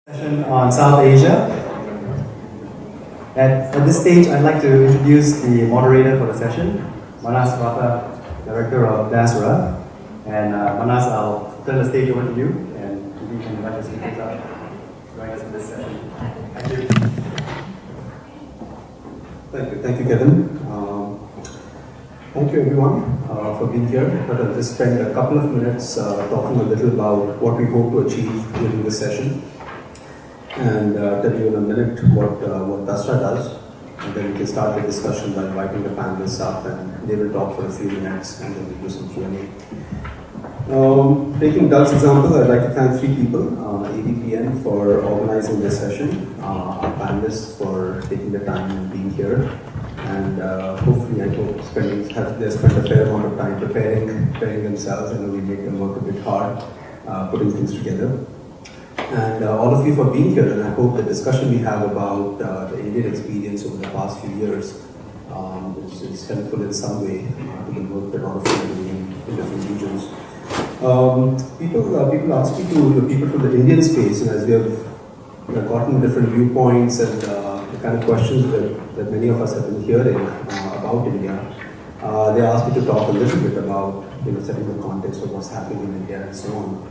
Session on South Asia. At this stage, I'd like to introduce the moderator for the session, Manas Ratha, Director of Dasra. And Manas, I'll turn the stage over to you, and you can invite your speakers up to join us in this session. Thank you. Thank you, Kevin. Thank you, everyone, for being here. I'll just spend a couple of minutes talking a little about what we hope to achieve during this session, and tell you in a minute what Dasra does, and then we can start the discussion by inviting the panelists up, and they will talk for a few minutes, and then we'll do some Q&A. Taking Doug's example, I'd like to thank three people: ADPN for organizing this session, our panelists for taking the time and being here, and hopefully I hope they spent a fair amount of time preparing themselves. I know we make them work a bit hard putting things together. And all of you for being here, and I hope the discussion we have about the Indian experience over the past few years is helpful in some way to the work that all of you are doing in different regions. People ask me to, people from the Indian space, and as we have gotten different viewpoints and the kind of questions that many of us have been hearing about India, they asked me to talk a little bit about setting the context of what's happening in India and so on.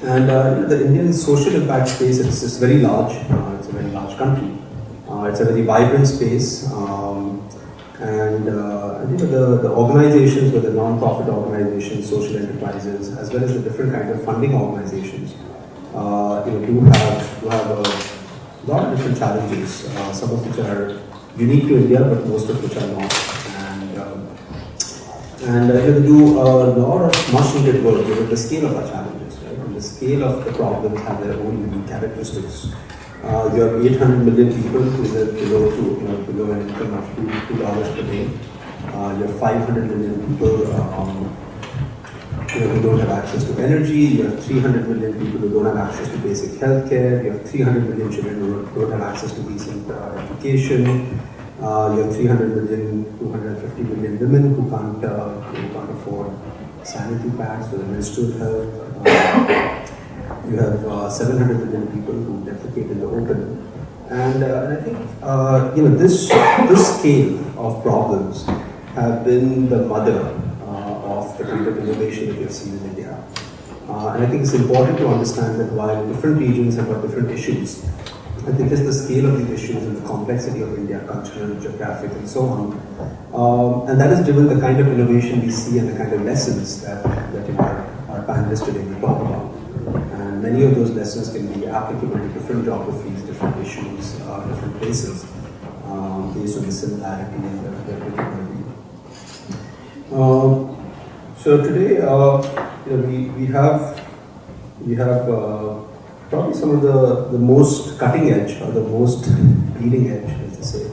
And the Indian social impact space is very large. It's a very large country. It's a very vibrant space. And the organizations, whether non-profit organizations, social enterprises, as well as the different kind of funding organizations, do have a lot of different challenges. Some of which are unique to India, but most of which are not. And they do a lot of much needed work given the scale of our challenges. The scale of the problems have their own unique characteristics. You have 800 million people who live below an income of $2 per day. You have 500 million people who don't have access to energy. You have 300 million people who don't have access to basic healthcare. You have 300 million children who don't have access to decent education. You have 300 million, 250 million women who can't afford sanitary pads for their menstrual health. You have 700 million people who defecate in the open, and I think this scale of problems have been the mother of the kind of innovation that we have seen in India. And I think it's important to understand that while different regions have got different issues, I think just the scale of these issues and the complexity of India, cultural, geographic, and so on, and that has driven the kind of innovation we see and the kind of lessons that our panelists today will talk about. And many of those lessons can be applicable to different geographies, different issues, different places, based on the similarity and the applicability. So today, we have probably some of the most cutting edge or the most leading edge, as they say,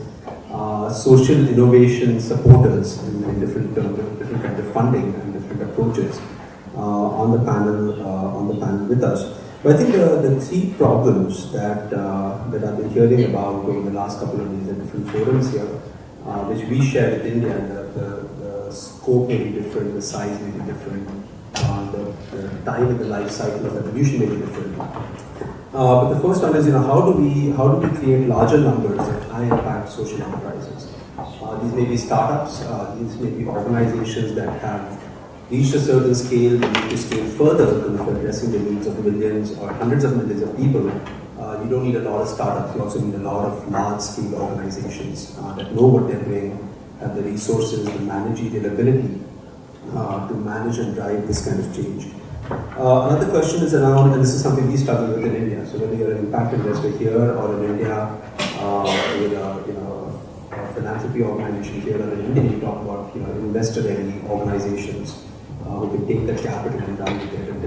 social innovation supporters in different kinds of funding and different approaches on the panel with us. But I think the three problems that I've been hearing about over the last couple of days at different forums here, which we share with India, the scope may be different, the size may be different, the time in the life cycle of evolution may be different. But the first one is, how do we create larger numbers of high impact social enterprises? These may be startups, these may be organizations that have reached a certain scale, they need to scale further because if you're addressing the needs of millions or hundreds of millions of people, you don't need a lot of startups, you also need a lot of large scale organizations that know what they're doing, have the resources, the managerial ability to manage and drive this kind of change. Another question is around, and this is something we struggle with in India, so whether you're an impact investor here or in India, a philanthropy organization here or in India, you talk about investor-ready organizations who can take that capital and run with it and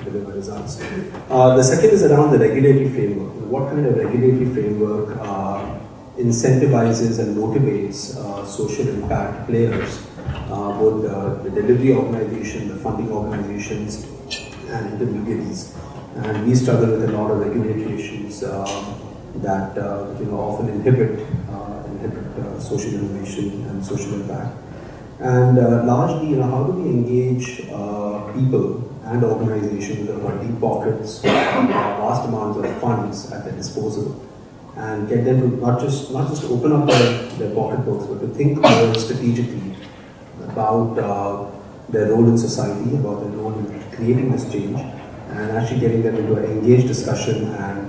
deliver results. The second is around the regulatory framework. What kind of regulatory framework incentivizes and motivates social impact players, both the delivery organization, the funding organizations, and intermediaries. And we struggle with a lot of regulatory issues that often inhibit social innovation and social impact. And largely, how do we engage people and organizations that have got deep pockets, vast amounts of funds at their disposal, and get them to not just open up their pocketbooks, but to think more strategically about their role in society, about their role in creating this change, and actually getting them into an engaged discussion and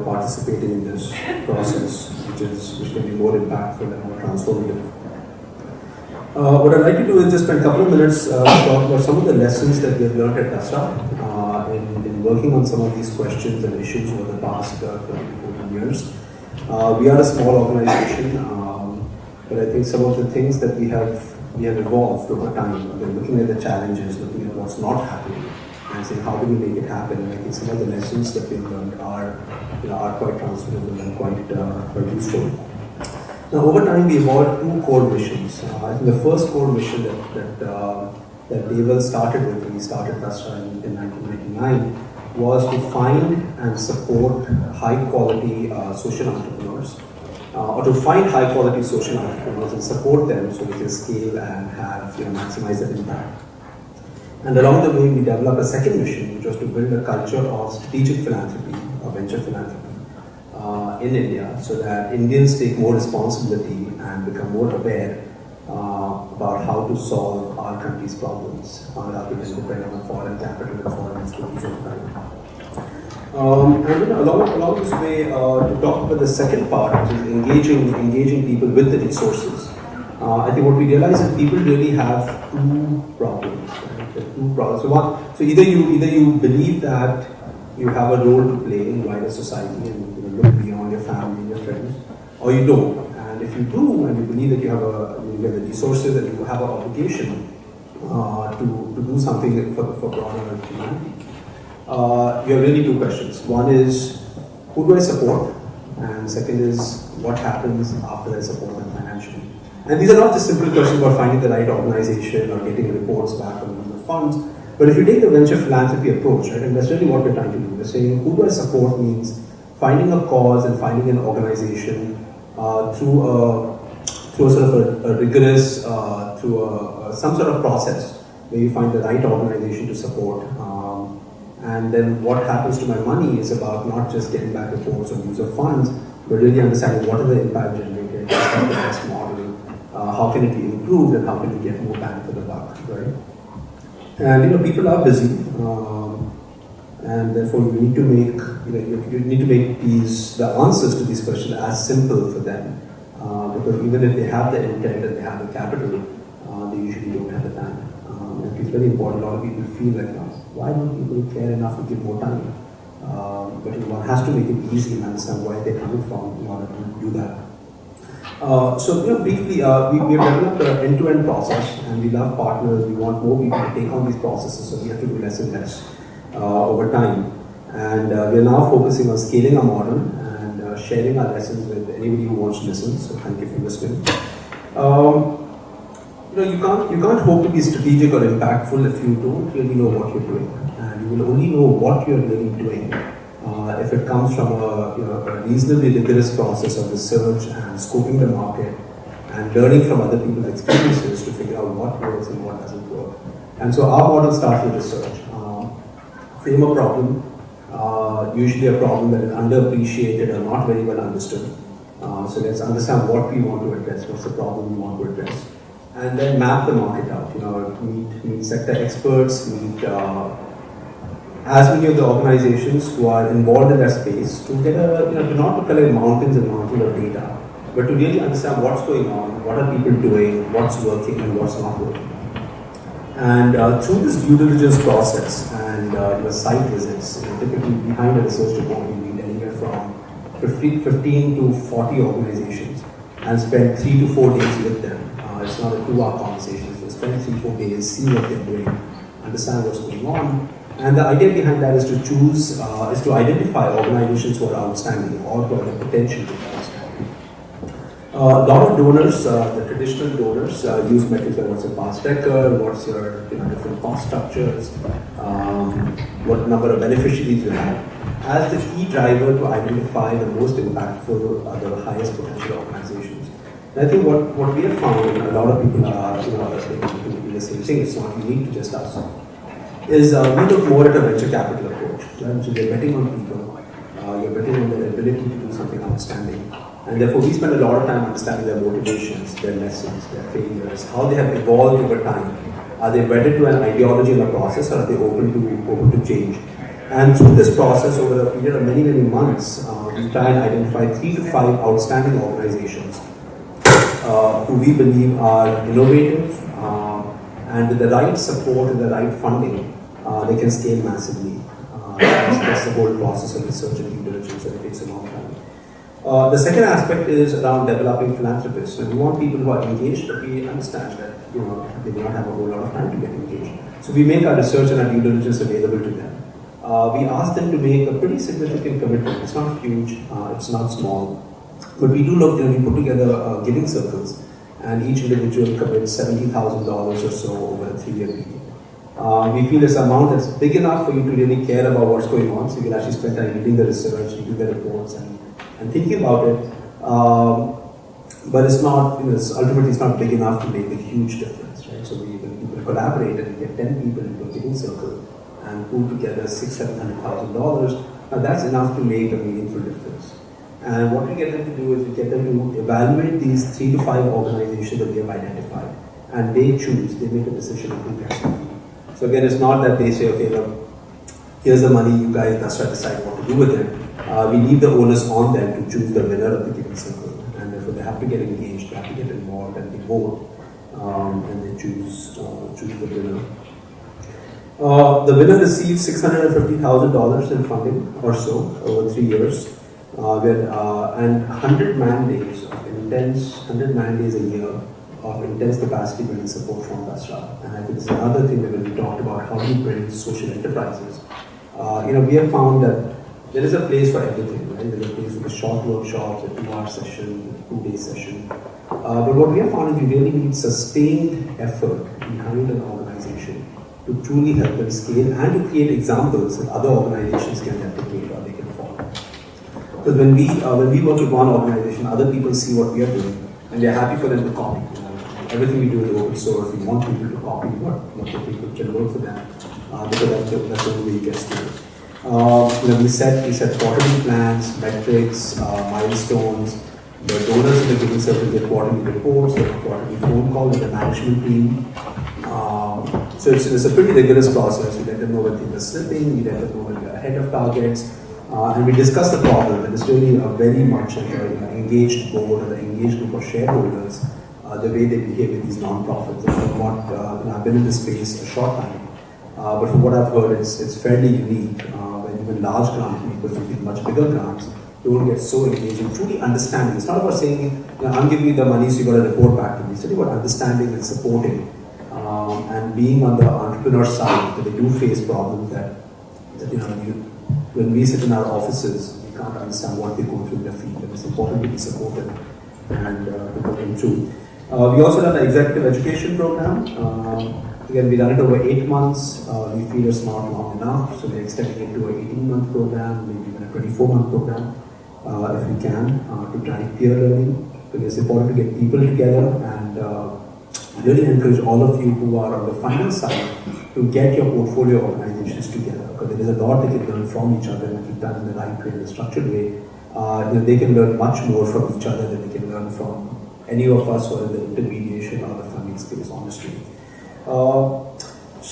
participating in this process, which can be more impactful and more transformative. What I'd like to do is just spend a couple of minutes to talk about some of the lessons that we have learned at Dasra in working on some of these questions and issues over the past 14 years. We are a small organization, but I think some of the things that we have evolved over time, we're looking at the challenges, looking at what's not happening, and saying how do we make it happen. And I think some of the lessons that we've learned are quite transferable and quite useful. Now, over time, we evolved two core missions. I think the first core mission that Deval started with when he started Dasra in 1999 was to find and support high-quality social entrepreneurs, or to find high-quality social entrepreneurs and support them so we can scale and have maximize their impact. And along the way, we developed a second mission, which was to build a culture of strategic philanthropy, or venture philanthropy, in India, so that Indians take more responsibility and become more aware about how to solve our country's problems rather than depending on foreign capital and foreign institutions of time. And along this way, to talk about the second part, which is engaging people with the resources. I think what we realize is people really have two problems. Right? Two problems. So either you believe that you have a role to play in wider society and look beyond your family and your friends, or you don't. And if you do, and you believe that you have the resources and you have an obligation to do something for broader humanity, you have really two questions. One is, who do I support? And second is, what happens after I support them financially? And these are not just simple questions about finding the right organization or getting reports back on the funds. But if you take the venture philanthropy approach, right, and that's really what we're trying to do. We're saying, who do I support means finding a cause and finding an organization through a sort of a rigorous, some sort of process where you find the right organization to support. And then what happens to my money is about not just getting back reports or use of funds, but really understanding what are the impact generated, what's the best model, how can it be improved, and how can we get more bang for the buck, right? And people are busy, and therefore you need to make the answers to these questions as simple for them, because even if they have the intent and they have the capital, they usually don't have the time. And it's very important. A lot of people feel like, why don't people care enough to give more time? But one has to make it easy and understand where they're coming from in order to do that. So briefly, we have developed an end-to-end process, and we love partners. We want more people to take on these processes, so we have to do less and less over time. And we are now focusing on scaling our model and sharing our lessons with anybody who wants to listen. So thank you for listening. You can't hope to be strategic or impactful if you don't really know what you're doing, and you will only know what you're really doing if it comes from a reasonably rigorous process of research and scoping the market and learning from other people's experiences to figure out what works and what doesn't work. And so our model starts with research. Frame a problem, usually a problem that is underappreciated or not very well understood. So let's understand what we want to address, what's the problem we want to address, and then map the market out. Meet sector experts, meet as many of the organizations who are involved in that space to get not to collect mountains and mountains of data, but to really understand what's going on, what are people doing, what's working and what's not working. And through this due diligence process and site visits, typically behind a research report, we meet anywhere from 15 to 40 organizations and spend 3 to 4 days with them. It's not a 2-hour conversation, so spend 3-4 days, see what they're doing, understand what's going on. And the idea behind that is to identify organizations who are outstanding or who have the potential to be outstanding. A lot of donors, the traditional donors, use metrics like what's your past record, what's your different cost structures, what number of beneficiaries you have, as the key driver to identify the most impactful, the highest potential organizations. And I think what we have found, and a lot of people are doing the same thing, it's not unique to just us, is we look more at a venture capital approach, right? Which is you're betting on people, you're betting on their ability to do something outstanding. And therefore, we spend a lot of time understanding their motivations, their lessons, their failures, how they have evolved over time. Are they wedded to an ideology and a process, or are they open to change? And through this process, over a period of many, many months, we try and identify 3 to 5 outstanding organizations who we believe are innovative, and with the right support and the right funding, they can scale massively. That's the whole process of research and due diligence, and it takes a long time. The second aspect is around developing philanthropists. So we want people who are engaged, but we understand that they may not have a whole lot of time to get engaged. So we make our research and our due diligence available to them. We ask them to make a pretty significant commitment. It's not huge, it's not small, but we do look. We put together giving circles, and each individual commits $70,000 or so over a 3-year period. We feel this amount that's big enough for you to really care about what's going on, so you can actually spend time reading the research, reading the reports, and thinking about it. But it's not, ultimately it's not big enough to make a huge difference, right? So when people collaborate and we get 10 people into a giving circle and pool together $600,000-$700,000, now that's enough to make a meaningful difference. And what we get them to do is we get them to evaluate these 3 to 5 organizations that we have identified, and they make a decision on who gets the money. So again, it's not that they say, okay, look, here's the money, you guys decide what to do with it. We leave the onus on them to choose the winner of the giving circle, and therefore they have to get engaged, they have to get involved, and they vote, and they choose the winner. The winner receives $650,000 in funding or so over 3 years, and 100 man days a year of intense capacity building support from Dasra. And I think it's another thing that when we talked about how we build social enterprises, we have found that there is a place for everything, right? There's a place for the short workshops, a 2-hour session, a 2-day session. But what we have found is you really need sustained effort behind an organization to truly help them scale and to create examples that other organizations can replicate or they can follow. Because when we work with one organization, other people see what we are doing and they are happy for them to copy. Everything we do is open source. We want people to copy what the people can work for them, because that's the only way you get started. We set quarterly plans, metrics, milestones. The donors in the giving circle get quarterly reports, they have quarterly phone call with the management team. So it's a pretty rigorous process. We let them know when things are slipping, we let them know when we are ahead of targets, and we discuss the problem. And it's really very much like an engaged board or an engaged group of shareholders, the way they behave with these non-profits. And from what I've been in this space a short time, but from what I've heard, it's fairly unique. When even large grant makers who get much bigger grants don't get so engaged in truly understanding. It's not about saying, I'm giving you the money, so you got to report back to me. It's really about understanding and supporting, and being on the entrepreneur side, that they do face problems that when we sit in our offices, we can't understand what they go through in their field, and it's important to be supported and to put them through. We also run an executive education program. Again, we run it over 8 months. We feel it's not long enough, so we're extending it to an 18-month program, maybe even a 24-month program, if we can, to drive peer learning. Because it's important to get people together and really encourage all of you who are on the funding side to get your portfolio organizations together, because there is a lot they can learn from each other, and if it's done in the right way, in a structured way, they can learn much more from each other than they can learn from any of us who are in the intermediation or the funding space, honestly.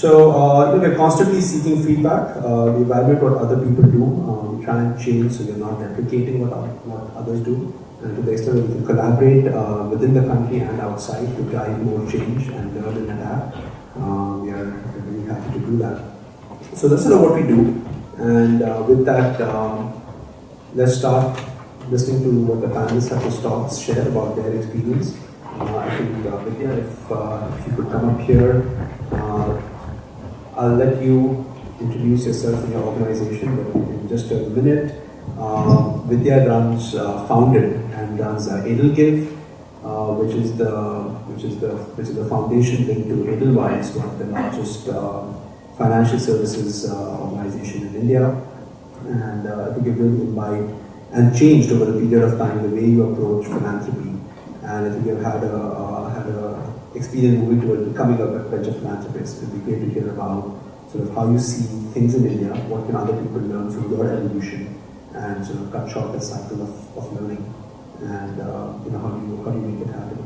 We're constantly seeking feedback. We evaluate what other people do. We try and change, so we're not replicating what others do. And to the extent that we can collaborate within the country and outside to drive more change and learn and adapt, we are really happy to do that. So that's sort of what we do. And with that, let's start listening to what the panelists have to share about their experience. I think Vidya, if you could come up here, I'll let you introduce yourself and your organization, but in just a minute. Vidya founded and runs Edelgive, which is the foundation linked to Edelweiss, one of the largest financial services organization in India. And I think it really imbibed and changed over the period of time the way you approach philanthropy. And I think you've had a experience moving towards becoming a venture philanthropist. It'd be great to hear about sort of how you see things in India, what can other people learn from your evolution, and sort of cut short the cycle of learning, and how do you make it happen?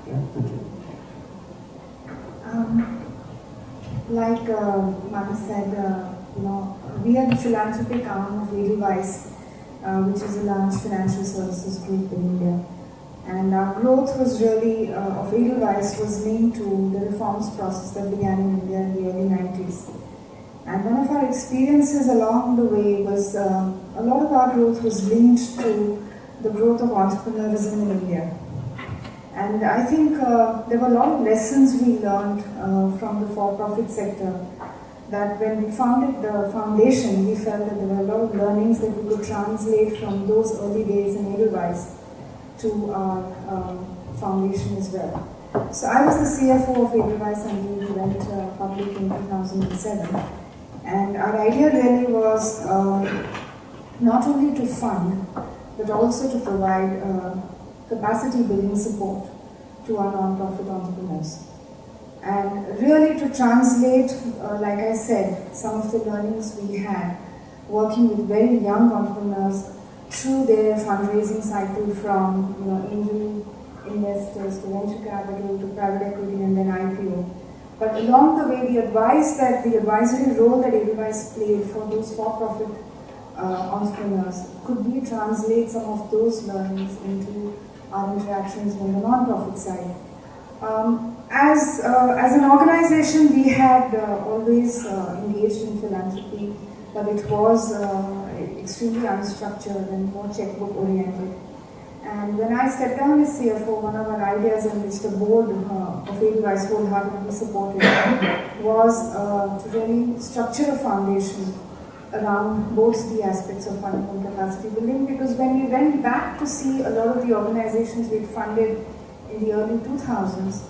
Yeah, thank you. Like Manu said, we are the philanthropic arm of Edelweiss, which is a large financial services group in India. And our growth was really, of Edelweiss, was linked to the reforms process that began in India in the early 90s. And one of our experiences along the way was, a lot of our growth was linked to the growth of entrepreneurism in India. And I think there were a lot of lessons we learned from the for-profit sector, that when we founded the foundation, we felt that there were a lot of learnings that we could translate from those early days in Edelweiss to our foundation as well. So I was the CFO of Edelweiss until we went public in 2007. And our idea really was not only to fund, but also to provide capacity building support to our non-profit entrepreneurs. And really to translate, like I said, some of the learnings we had working with very young entrepreneurs through their fundraising cycle from angel investors to venture capital to private equity and then IPO. But along the way, the advisory role that Edelweiss played for those for-profit entrepreneurs, could we translate some of those learnings into our interactions on the non-profit side? As an organization, we had always engaged in philanthropy, but it was extremely unstructured and more checkbook oriented. And when I stepped down as CFO, one of our ideas in which the board of Edelweiss wholeheartedly supported was to really structure a foundation around both the aspects of funding and capacity building, because when we went back to see a lot of the organizations we'd funded in the early 2000s,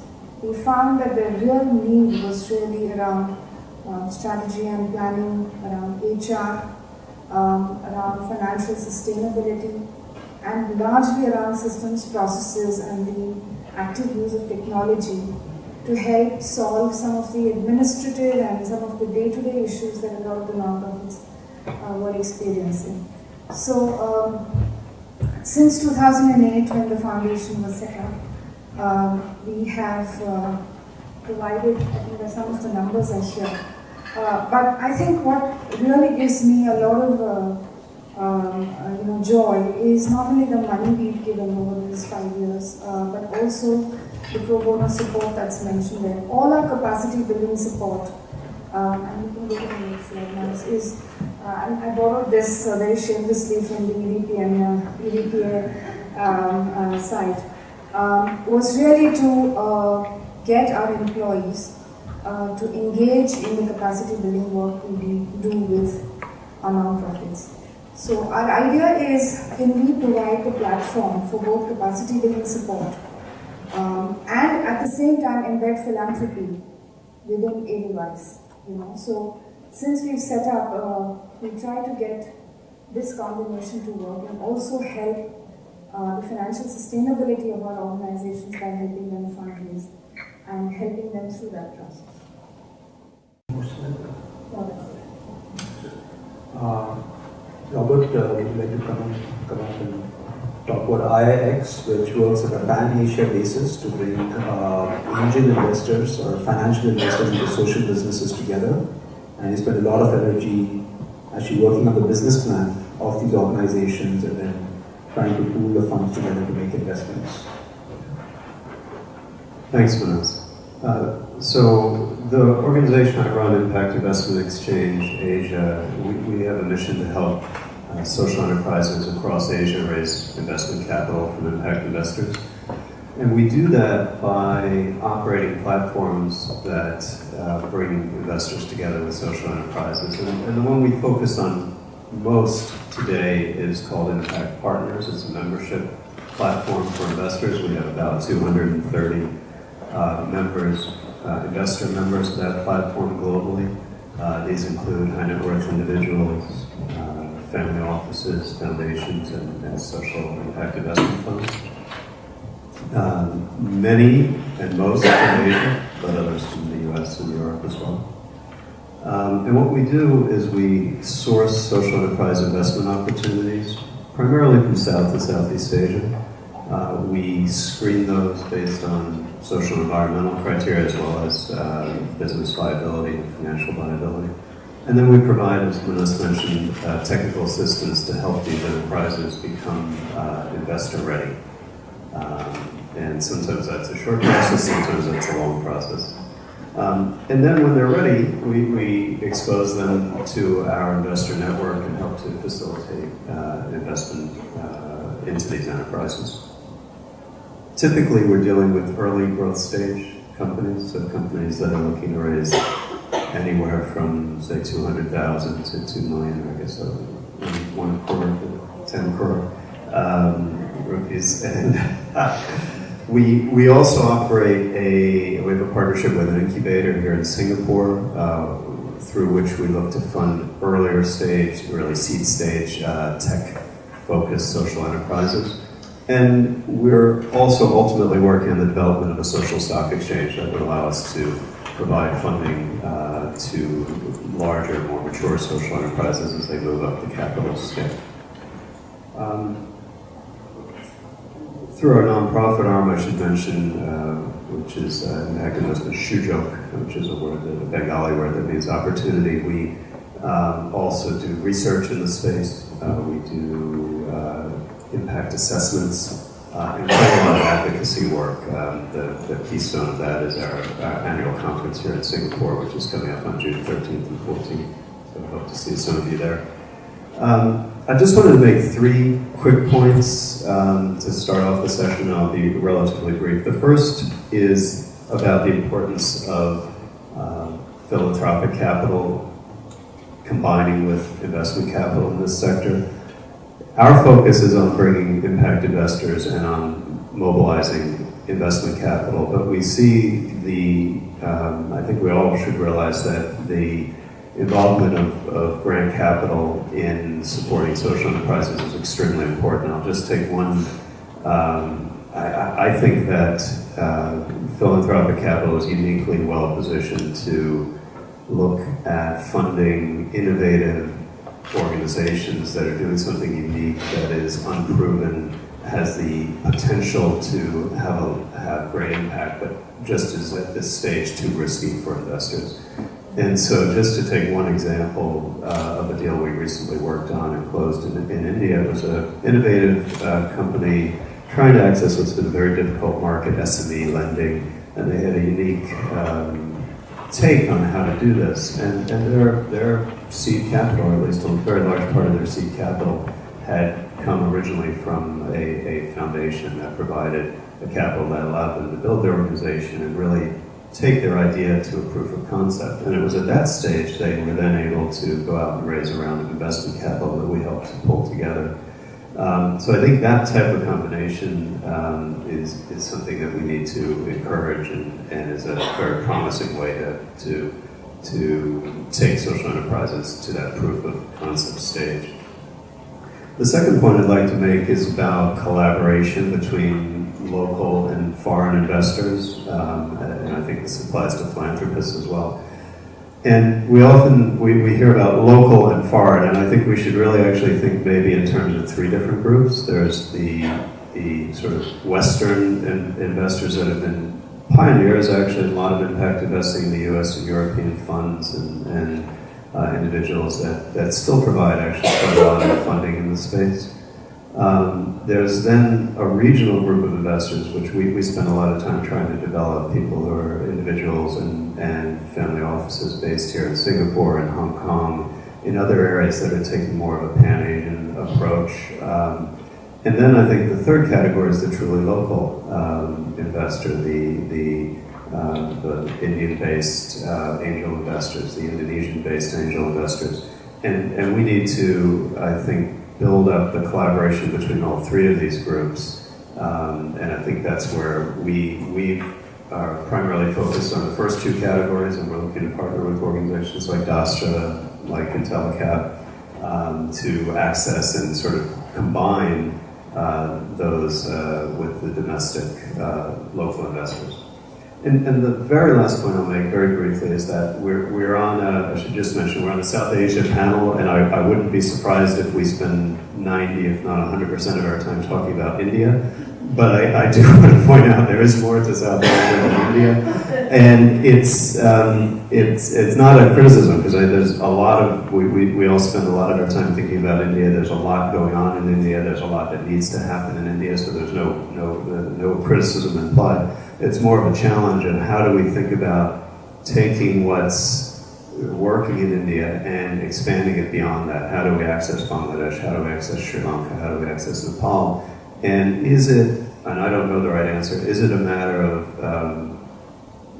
we found that the real need was really around strategy and planning, around HR, around financial sustainability, and largely around systems, processes, and the active use of technology to help solve some of the administrative and some of the day-to-day issues that a lot of the nonprofits were experiencing. So, since 2008, when the foundation was set up, we have provided, I think some of the numbers are here. But I think what really gives me a lot of joy is not only the money we've given over these 5 years, but also the pro bono support that's mentioned there. All our capacity building support, and you can look at the next slide now, is, I borrowed this very shamelessly from the EDPA site, was really to get our employees to engage in the capacity building work we do with our non-profits. So our idea is, can we provide the platform for both capacity building support and at the same time embed philanthropy within Edelweiss. So since we've set up, we try to get this combination to work and also help the financial sustainability of our organizations by helping them fundraise and helping them through that process. Robert, would you like to come up and talk about IIX, which works on a pan-Asia basis to bring angel investors or financial investors into social businesses together. And he spent a lot of energy actually working on the business plan of these organizations and then trying to pool the funds together to make investments. Thanks, Manas. So the organization I run, Impact Investment Exchange Asia, we have a mission to help social enterprises across Asia raise investment capital from impact investors. And we do that by operating platforms that bring investors together with social enterprises. And the one we focus on most today is called Impact Partners. It's a membership platform for investors. We have about 230 investor members of that platform globally. These include high net worth individuals, family offices, foundations, and social impact investment funds. Many and most from Asia, but others from the US and Europe as well. And what we do is we source social enterprise investment opportunities, primarily from South and Southeast Asia. We screen those based on social and environmental criteria as well as business viability and financial viability. And then we provide, as Manas mentioned, technical assistance to help these enterprises become investor ready. And sometimes that's a short process, sometimes that's a long process. And then when they're ready, we expose them to our investor network and help to facilitate investment into these enterprises. Typically, we're dealing with early growth stage companies, so companies that are looking to raise anywhere from, say, 200,000 to 2 million, I guess, 1 crore to 10 crore rupees. And we also operate we have a partnership with an incubator here in Singapore, through which we look to fund earlier stage, really seed stage, tech-focused social enterprises. And we're also ultimately working on the development of a social stock exchange that would allow us to provide funding to larger, more mature social enterprises as they move up the capital scale. Through our nonprofit arm, I should mention, which is in Agnostic Shujok, which is a word, a Bengali word that means opportunity. We also do research in the space. We do impact assessments, and quite a lot of advocacy work. The keystone of that is our annual conference here in Singapore, which is coming up on June 13th and 14th. So I hope to see some of you there. I just wanted to make 3 quick points to start off the session. I'll be relatively brief. The first is about the importance of philanthropic capital combining with investment capital in this sector. Our focus is on bringing impact investors and on mobilizing investment capital, but we see I think we all should realize that the involvement of grant capital in supporting social enterprises is extremely important. I'll just take one. I think that philanthropic capital is uniquely well positioned to look at funding innovative organizations that are doing something unique, that is unproven, has the potential to have great impact, but just is at this stage too risky for investors. And so just to take one example of a deal we recently worked on and closed in India, it was an innovative company trying to access what's been a very difficult market, SME lending, and they had a unique take on how to do this. And their seed capital, or at least a very large part of their seed capital, had come originally from a foundation that provided a capital that allowed them to build their organization and really take their idea to a proof of concept. And it was at that stage they were then able to go out and raise a round of investment capital that we helped to pull together. So I think that type of combination is something that we need to encourage and is a very promising way to take social enterprises to that proof of concept stage. The second point I'd like to make is about collaboration between local and foreign investors, and I think this applies to philanthropists as well. And we hear about local and foreign, and I think we should really actually think maybe in terms of 3 different groups. There's the sort of Western investors that have been pioneers, actually, in a lot of impact investing in the US and European funds and individuals that still provide actually quite a lot of funding in the space. There's then a regional group of investors, which we spend a lot of time trying to develop, people who are individuals and family offices based here in Singapore and Hong Kong, in other areas that are taking more of a pan-Asian approach. And then I think the third category is the truly local investor, the Indian-based angel investors, the Indonesian-based angel investors. And we need to, I think, build up the collaboration between all 3 of these groups. And I think that's where we are primarily focused on the first 2 categories, and we're looking to partner with organizations like Dastra, like IntelliCap, to access and sort of combine those with the domestic local investors. And the very last point I'll make very briefly is that we're on, I should just mention, we're on the South Asia panel, and I wouldn't be surprised if we spend 90, if not 100% of our time talking about India. But I do want to point out there is more to South Asia than India, and it's not a criticism, because there's a lot of, we all spend a lot of our time thinking about India. There's a lot going on in India. There's a lot that needs to happen in India, so there's no criticism implied. It's more of a challenge of how do we think about taking what's working in India and expanding it beyond that. How do we access Bangladesh? How do we access Sri Lanka? How do we access Nepal? And is it, and I don't know the right answer, is it a matter of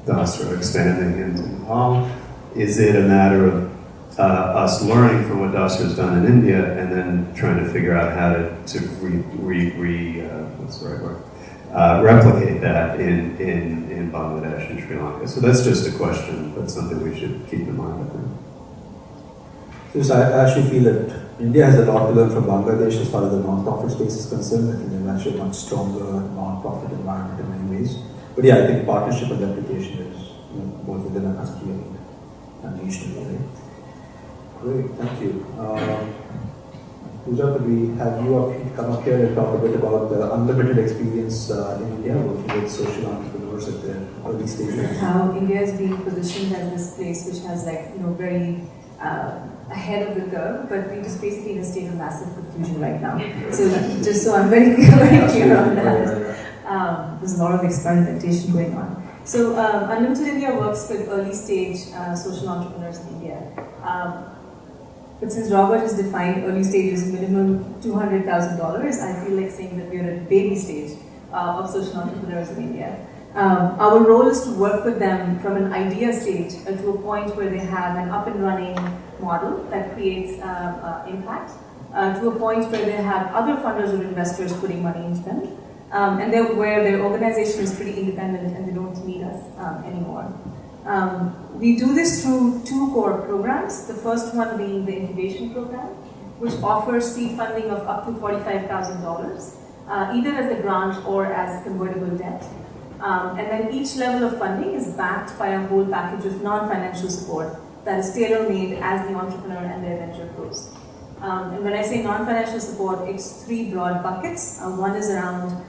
Dasra expanding into Nepal? Is it a matter of us learning from what Dasra has done in India and then trying to figure out how to what's the right word? Replicate that in Bangladesh and Sri Lanka. So that's just a question, but something we should keep in mind, I think. So I actually feel that India has a lot to learn from Bangladesh as far as the non-profit space is concerned. I think they're actually a much stronger non-profit environment in many ways. But yeah, I think partnership and replication is both within a country and regionally. Right? Great, thank you. Pooja, could we have you come up here and talk a bit about the unlimited experience in India, working with social entrepreneurs at the early stages? How India is being positioned as this place which has very ahead of the curve, but we're just basically in a state of massive confusion right now. So just so I'm very clear on that, there's a lot of experimentation going on. So Unlimited India works with early stage social entrepreneurs in India. But since Robert has defined early stage as minimum $200,000, I feel like saying that we are at baby stage of social entrepreneurs in India. Our role is to work with them from an idea stage to a point where they have an up and running model that creates impact, to a point where they have other funders or investors putting money into them, and where their organization is pretty independent and they don't need us anymore. We do this through two core programs, the first one being the incubation program, which offers seed funding of up to $45,000, either as a grant or as convertible debt. And then each level of funding is backed by a whole package of non-financial support that is tailor-made as the entrepreneur and their venture grows. And when I say non-financial support, it's three broad buckets. One is around,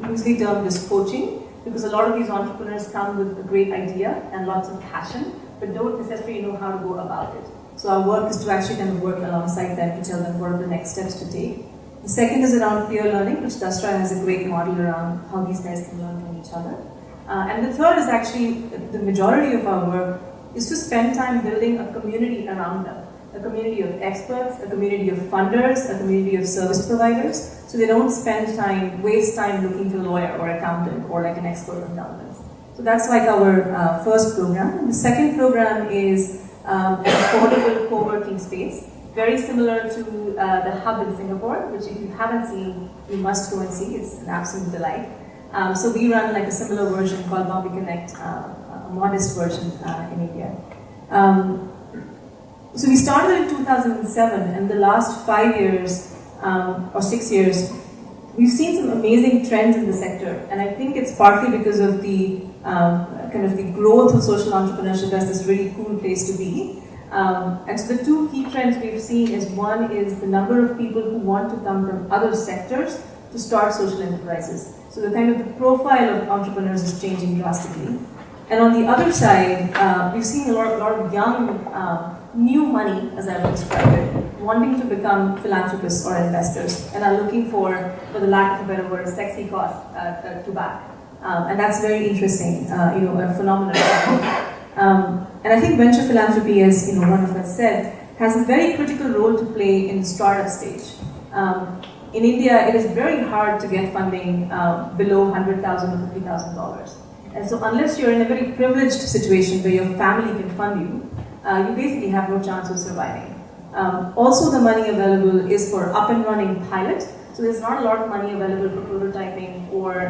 loosely termed as coaching, because a lot of these entrepreneurs come with a great idea and lots of passion, but don't necessarily know how to go about it. So our work is to actually kind of work alongside them to tell them what are the next steps to take. The second is around peer learning, which Dasra has a great model around how these guys can learn from each other. And the third is actually, the majority of our work is to spend time building a community around them. A community of experts, a community of funders, a community of service providers, so they don't waste time looking for a lawyer or accountant or like an expert on governance. So that's like our first program. And the second program is an affordable co-working space, very similar to the hub in Singapore, which if you haven't seen, you must go and see. It's an absolute delight. So we run like a similar version called Bombay Connect, a modest version in India. So we started in 2007, and the last 5 years or 6 years, we've seen some amazing trends in the sector, and I think it's partly because of the kind of the growth of social entrepreneurship as this really cool place to be. And so the two key trends we've seen is one is the number of people who want to come from other sectors to start social enterprises. So the kind of the profile of entrepreneurs is changing drastically. And on the other side, we've seen a lot of young, new money, as I would describe it, wanting to become philanthropists or investors, and are looking for the lack of a better word, sexy cause to back. And that's very interesting, a phenomenon. And I think venture philanthropy, as one of us said, has a very critical role to play in the startup stage. In India, it is very hard to get funding below $100,000 or $50,000. And so unless you're in a very privileged situation where your family can fund you, you basically have no chance of surviving. Also, the money available is for up and running pilot. So there's not a lot of money available for prototyping or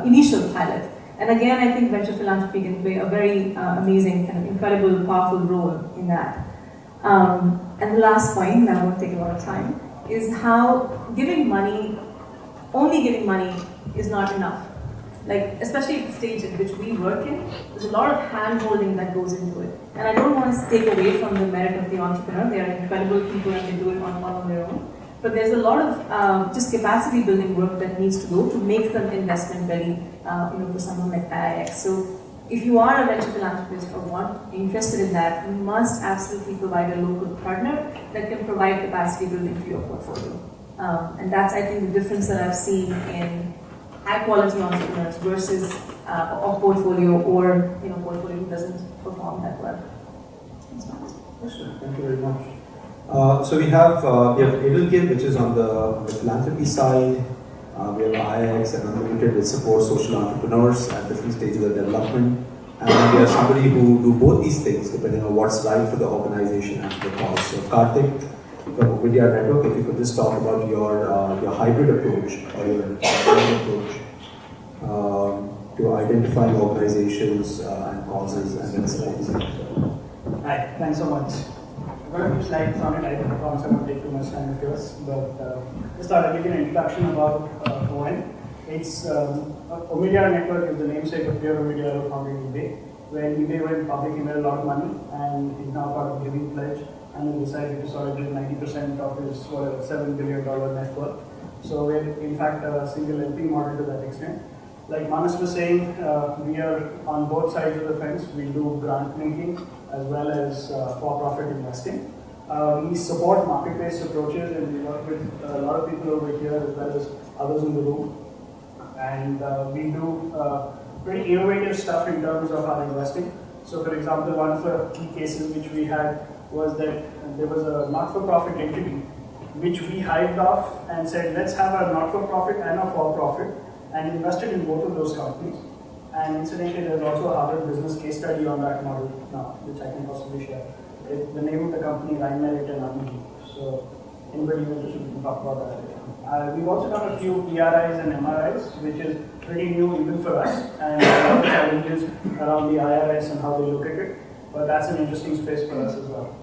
initial pilot. And again, I think venture philanthropy can play a very amazing, kind of incredible, powerful role in that. And the last point, and I won't take a lot of time, is how only giving money is not enough. like, especially at the stage at which we work in, there's a lot of hand-holding that goes into it. And I don't want to take away from the merit of the entrepreneur. They are incredible people and they do it on their own. But there's a lot of just capacity building work that needs to go to make them investment ready, for someone like IIX. So if you are a venture philanthropist or interested in that, you must absolutely provide a local partner that can provide capacity building to your portfolio. And that's, I think, the difference that I've seen in high-quality entrepreneurs versus a portfolio or portfolio who doesn't perform that well. Thank you very much. So we have Edelgive, which is on the philanthropy side. We have IIX and Unlimited, which support social entrepreneurs at different stages of development. And then we have somebody who do both these things depending on what's right for the organization and for the cause. So Karthik from Omidyar Network, if you could just talk about your hybrid approach or your approach to identifying organizations and causes and then supporting them. Hi, thanks so much. I'm going to do slides on it. I promise I won't take too much time of yours, but just thought I'd give you an introduction about ON. It's Omidyar Network is the namesake of Pierre Omidyar, who founded eBay. When eBay went public, he made a lot of money, and he's now part of Giving Pledge, and he decided to sort of give 90% of his $7 billion net worth. So we're in fact a single LP model to that extent. Like Manas was saying, we are on both sides of the fence. We do grant making as well as for-profit investing. We support market-based approaches, and we work with a lot of people over here as well as others in the room. And we do pretty innovative stuff in terms of our investing. So for example, one of the key cases which we had was that there was a not-for-profit entity which we hived off and said, let's have a not-for-profit and a for-profit, and invested in both of those companies. And incidentally, there's also a Harvard Business case study on that model now, which I can possibly share. The name of the company, Limelight and Unity. So anybody interested, we can talk about that later. We've also done a few PRIs and MRIs, which is pretty new even for us, and a lot of challenges around the IRS and how they look at it. But that's an interesting space for us as well.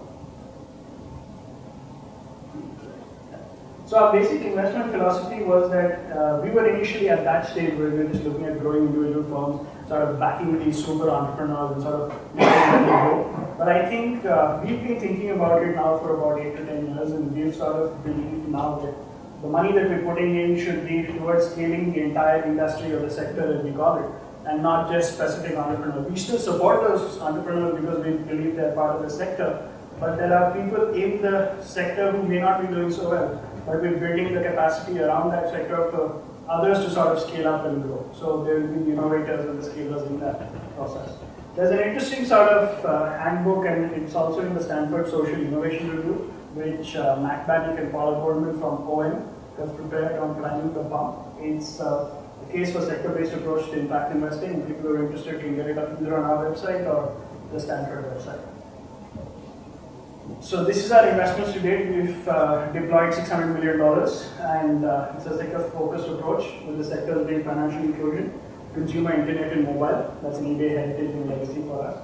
So our basic investment philosophy was that we were initially at that stage where we were just looking at growing individual firms, sort of backing these super entrepreneurs and sort of making them grow. But I think we've been thinking about it now for about 8 to 10 years, and we've sort of believed now that the money that we're putting in should be towards scaling the entire industry or the sector, as we call it, and not just specific entrepreneurs. We still support those entrepreneurs because we believe they're part of the sector, but there are people in the sector who may not be doing so well. But we're building the capacity around that sector for others to sort of scale up and grow. So there will be the innovators and the scalers in that process. There's an interesting sort of handbook, and it's also in the Stanford Social Innovation Review, which Mac Bannock and Paula Goldman from OM have prepared on climbing the pump. It's a case for sector-based approach to impact investing, and people who are interested can get it up either on our website or the Stanford website. So this is our investments to date. We've deployed $600 million, and it's a sector-focused approach with the sectors being financial inclusion, consumer internet and mobile. That's an eBay heritage and legacy for us.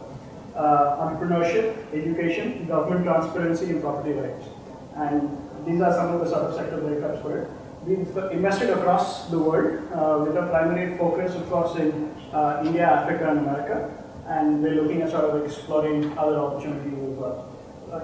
Entrepreneurship, education, government transparency, and property rights. And these are some of the sort of sector breakups for it. We've invested across the world with a primary focus, of course, in India, Africa, and America. And we're looking at sort of exploring other opportunities as well.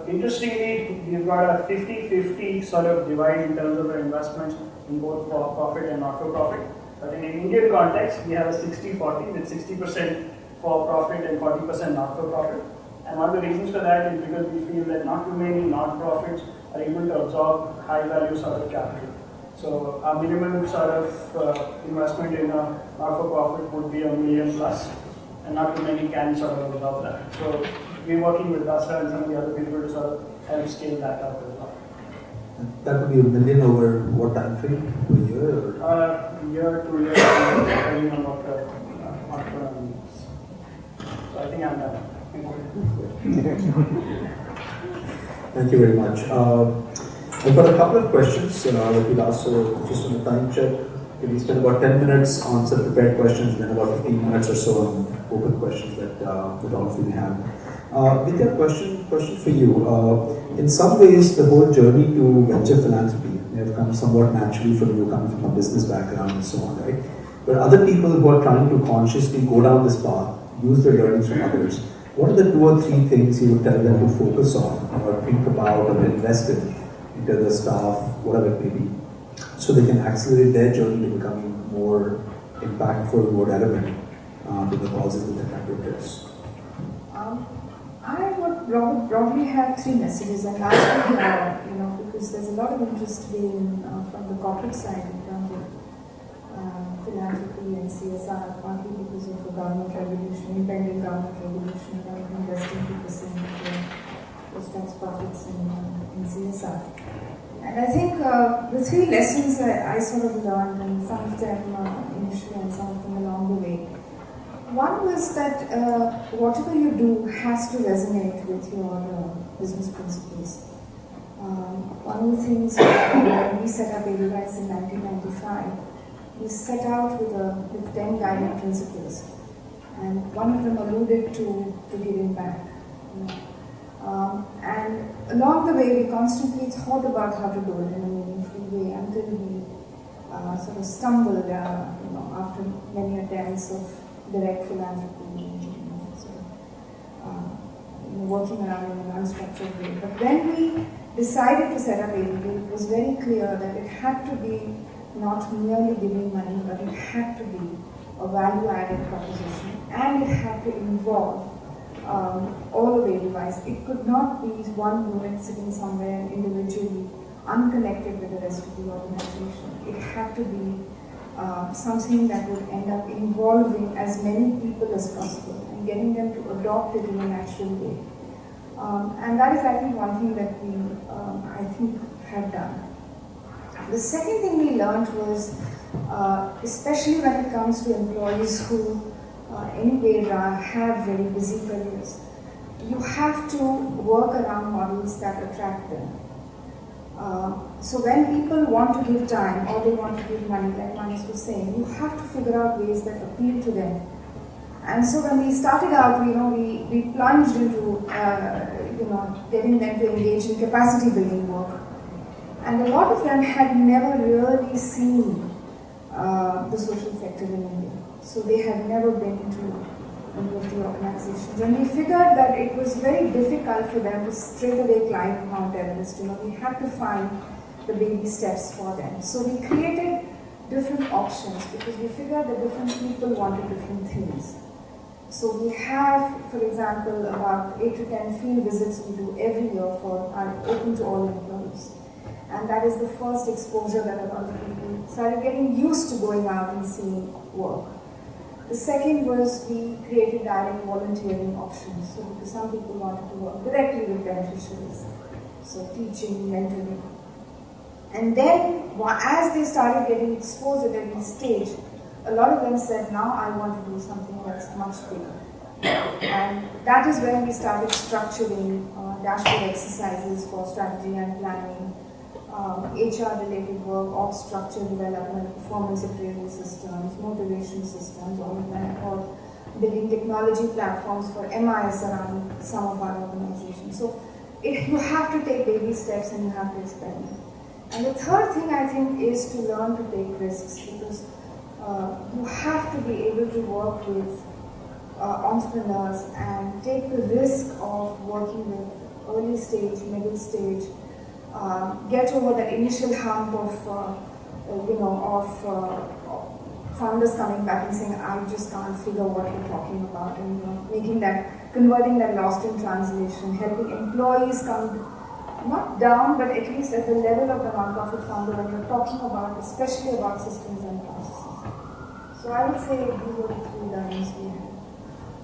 Interestingly, we've got a 50-50 sort of divide in terms of our investments in both for-profit and not-for-profit. But in an Indian context, we have a 60-40 with 60% for-profit and 40% not-for-profit. And one of the reasons for that is because we feel that not too many non-profits are able to absorb high-value sort of capital. So our minimum sort of investment in a not-for-profit would be $1 million plus, and not too many can sort of absorb that. So we're working with Dasra and some of the other people to sort of help scale that up as well. That would be $1 million over what time frame? A year? Or? Year, 2 years, depending on what the entrepreneur needs. So I think I'm done. Thank you very much. I've got a couple of questions that we'll ask, so just on a time check. We spend about 10 minutes on some prepared questions, then about 15 minutes or so on open questions that all of you may have. Vidya, question for you. In some ways, the whole journey to venture philanthropy may have come somewhat naturally from you, coming from a business background and so on, right? But other people who are trying to consciously go down this path, use their learnings from others, what are the 2 or 3 things you would tell them to focus on or think about or invest in terms of staff, whatever it may be, so they can accelerate their journey to becoming more impactful, more relevant to the causes that they're trying to address? I would broadly have 3 messages, and lastly, because there's a lot of interest today from the corporate side in terms of philanthropy and CSR, partly because of the government revolution, impending government revolution, investing 2% of the post-tax profits in CSR. And I think the 3 lessons I sort of learned, and some of them initially and some of them along the way. One was that whatever you do has to resonate with your business principles. One of the things when we set up Edelweiss in 1995, we set out with 10 guiding principles, and one of them alluded to giving back. And along the way, we constantly thought about how to do it in a meaningful way until we sort of stumbled, after many attempts of direct philanthropy, working around in an unstructured way. But when we decided to set up ADB, it was very clear that it had to be not merely giving money, but it had to be a value-added proposition, and it had to involve all of Edelweiss. It could not be one unit sitting somewhere individually, unconnected with the rest of the organization. It had to be something that would end up involving as many people as possible and getting them to adopt it in a natural way. And that is, I think, one thing that we, I think, have done. The second thing we learned was, especially when it comes to employees who anyway have very busy careers, you have to work around models that attract them. So when people want to give time or they want to give money, like Manas was saying, you have to figure out ways that appeal to them. And so when we started out, we plunged into getting them to engage in capacity building work. And a lot of them had never really seen the social sector in India. So they had never been into any of the organizations. And we figured that it was very difficult for them to straight away climb Mount Everest. We had to find the baby steps for them. So we created different options because we figured that different people wanted different things. So we have, for example, about 8 to 10 field visits we do every year are open to all employees. And that is the first exposure that a lot of people started getting used to going out and seeing work. The second was we created direct volunteering options. So because some people wanted to work directly with beneficiaries, so teaching, mentoring. And then as they started getting exposed at every stage, a lot of them said, now I want to do something that's much bigger. And that is when we started structuring dashboard exercises for strategy and planning, HR-related work, org structure development, performance appraisal systems, motivation systems, all of that, or building technology platforms for MIS around some of our organizations. So you have to take baby steps and you have to experiment. And the third thing I think is to learn to take risks, because you have to be able to work with entrepreneurs and take the risk of working with early stage, middle stage, get over that initial hump of founders coming back and saying, I just can't figure what you're talking about, and converting that lost in translation, helping employees come not down, but at least at the level of the non-profit founder when you're talking about, especially about systems and processes. So I would say these are the 3 learnings we have.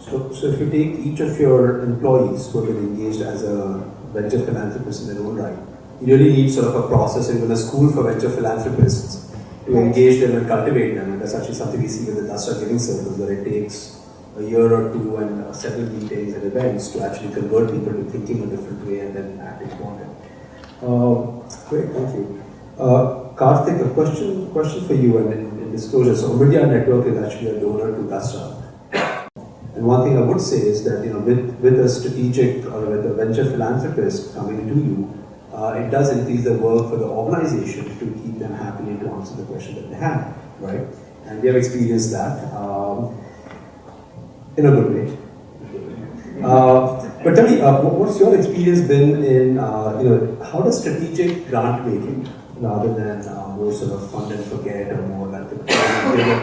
So if you take each of your employees who have been engaged as a venture philanthropist in their own right, you really need sort of a process, even a school for venture philanthropists to engage them and cultivate them. And that's actually something we see with the Dasra Giving Circles, where it takes a year or 2 and several meetings and events to actually convert people to thinking a different way and then acting upon it. Great, thank you. Karthik, a question for you, and in disclosure. So Omidyar Network is actually a donor to Dasra. And one thing I would say is that with a strategic or with a venture philanthropist coming to you, it does increase the work for the organization to keep them happy and to answer the question that they have, right? and we have experienced that in a good way. But tell me, what's your experience been in, how does strategic grant making, rather than more sort of fund and forget, or more like the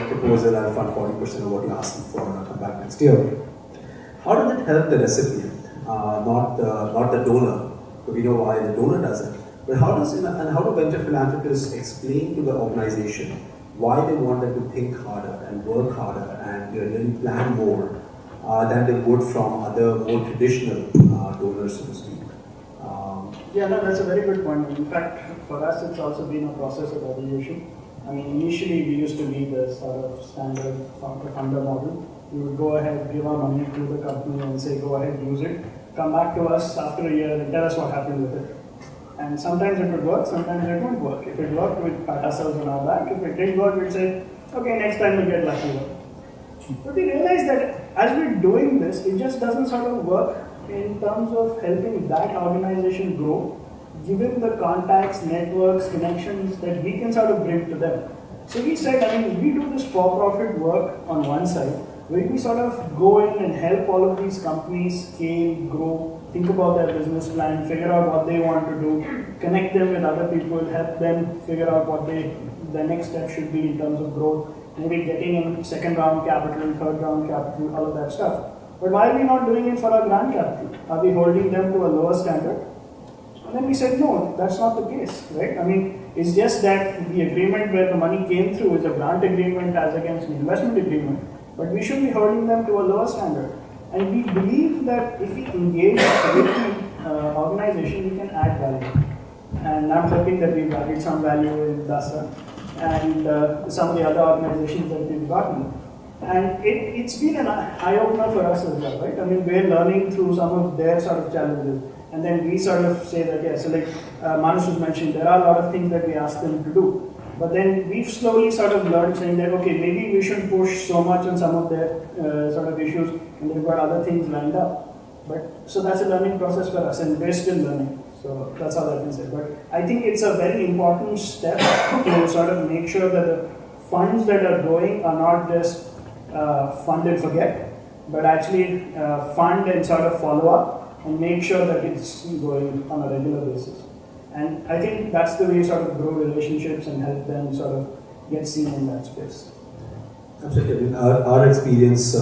proposal, I'll fund 40% of what you're asking for and I'll come back next year. How does it help the recipient, not the donor? We know why the donor does it. But how do venture philanthropists explain to the organization why they want them to think harder and work harder and really plan more than they would from other more traditional donors, so to speak? Yeah, no, that's a very good point. In fact, for us, it's also been a process of evolution. I mean, initially we used to be the sort of standard funder model. We would go ahead, give our money to the company and say, go ahead, use it. Come back to us after a year and tell us what happened with it. And sometimes it would work, sometimes it wouldn't work. If it worked, we'd pat ourselves on our back. If it didn't work, we'd say, okay, next time we'll get luckier. But we realized that as we're doing this, it just doesn't sort of work in terms of helping that organization grow, given the contacts, networks, connections that we can sort of bring to them. So we said, I mean, we do this for-profit work on one side, where we sort of go in and help all of these companies scale, grow, think about their business plan, figure out what they want to do, connect them with other people, help them figure out what their next step should be in terms of growth, maybe getting in second round capital, third round capital, all of that stuff. But why are we not doing it for our grant capital? Are we holding them to a lower standard? And then we said, no, that's not the case, right? I mean, it's just that the agreement where the money came through is a grant agreement as against an investment agreement. But we should be holding them to a lower standard. And we believe that if we engage with the organization, we can add value. And I'm hoping that we've added some value in DASRA and some of the other organizations that we've gotten. And it's been an eye-opener for us as well, right? I mean, we're learning through some of their sort of challenges. And then we sort of say that, yeah, so like Manas was mentioned, there are a lot of things that we ask them to do. But then we've slowly sort of learned saying that, okay, maybe we shouldn't push so much on some of their sort of issues, and they've got other things lined up. But so that's a learning process for us, and we're still learning. So that's all I can say. But I think it's a very important step to sort of make sure that the funds that are growing are not just fund and forget, but actually fund and sort of follow up and make sure that it's going on a regular basis. And I think that's the way you sort of grow relationships and help them sort of get seen in that space. Absolutely. I mean, our experience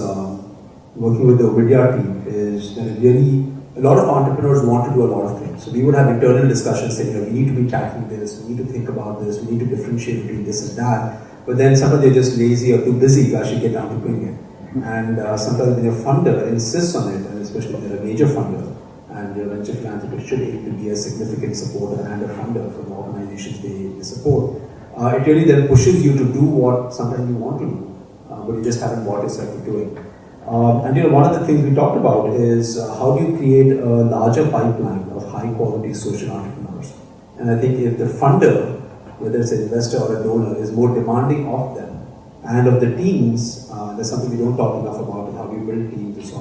working with the Omidyar team is that really a lot of entrepreneurs want to do a lot of things. So we would have internal discussions saying, we need to be tackling this, we need to think about this, we need to differentiate between this and that. But then sometimes they're just lazy or too busy to actually get down to doing it. And sometimes when your funder insists on it, and especially when they're a major funder, and your venture philanthropist should aim to be a significant supporter and a funder for the organizations they support, it really then pushes you to do what sometimes you want to do, but you just haven't bought yourself to do it. And one of the things we talked about is how do you create a larger pipeline of high quality social entrepreneurs. And I think if the funder, whether it's an investor or a donor, is more demanding of them and of the teams, that's something we don't talk enough about, how we build teams and so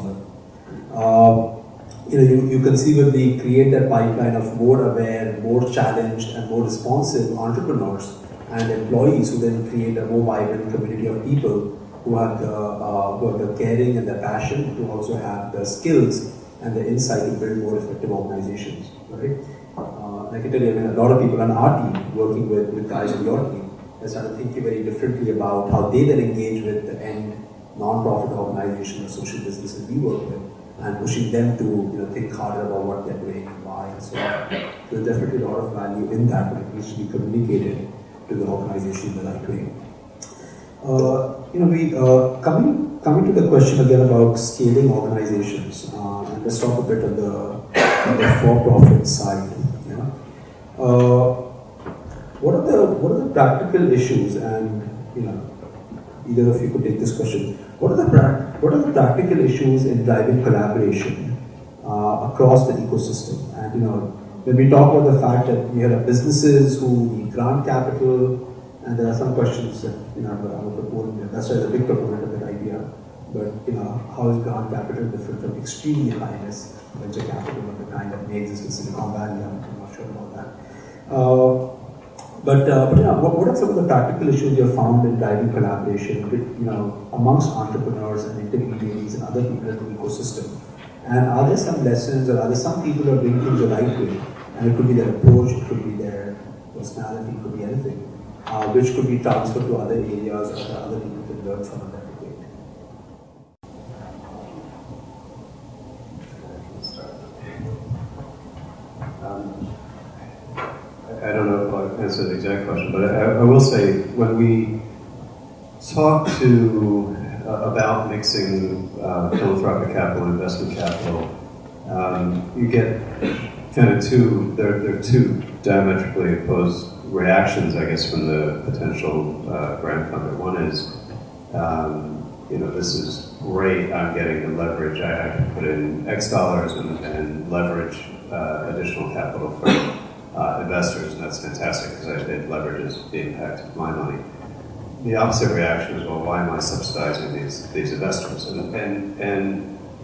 on. You conceivably create that pipeline of more aware, more challenged and more responsive entrepreneurs and employees who then create a more vibrant community of people who have the caring and the passion, to also have the skills and the insight to build more effective organizations, right? I can tell you, a lot of people on our team, working with guys on your team, have started thinking very differently about how they then engage with the end non-profit organization or social businesses we work with, and pushing them to think harder about what they're doing and why and so on. So there's definitely a lot of value in that, but it needs to be communicated to the organization in the right way. Coming to the question again about scaling organizations, and let's talk a bit on the for-profit side. What are the practical issues, and either of you could take this question. What are the practical issues in driving collaboration across the ecosystem? And when we talk about the fact that we have businesses who need grant capital, and there are some questions that I'm a proponent. That's why I'm a big proponent of that idea. But how is grant capital different from extremely high risk venture capital of the kind that may exist in Silicon Valley? I'm not sure about that. But what are some of the practical issues you have found in driving collaboration with, amongst entrepreneurs and intermediaries and other people in the ecosystem? And are there some lessons, or are there some people who are doing things the right way? And it could be their approach, it could be their personality, it could be anything, which could be transferred to other areas or that other people can learn from and replicate. I don't know if I'll answer the exact question, but I will say when we talk to about mixing philanthropic capital and investment capital, you get kind of there are two diametrically opposed reactions, I guess, from the potential grant funder. One is, this is great, I'm getting the leverage, I can put in X dollars and leverage additional capital from investors, and that's fantastic because it leverages the impact of my money. The opposite reaction is, well, why am I subsidizing these investors? And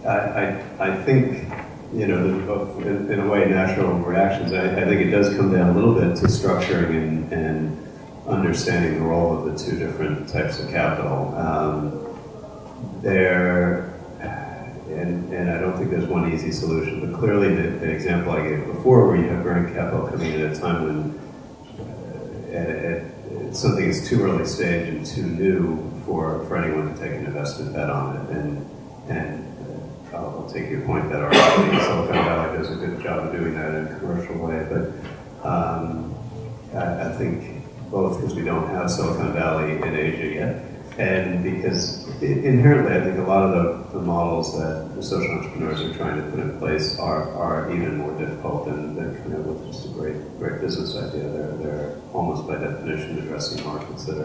I think, in a way, natural reactions. I think it does come down a little bit to structuring and understanding the role of the two different types of capital. And I don't think there's one easy solution, but clearly the example I gave before, where you have grant capital coming in at a time when something is too early stage and too new for anyone to take an investment bet on it. And I'll take your point that our Silicon Valley does a good job of doing that in a commercial way, but I think both because we don't have Silicon Valley in Asia yet, and because inherently I think a lot of the models that the social entrepreneurs are trying to put in place are even more difficult than kind of with just a great business idea. They're almost by definition addressing markets that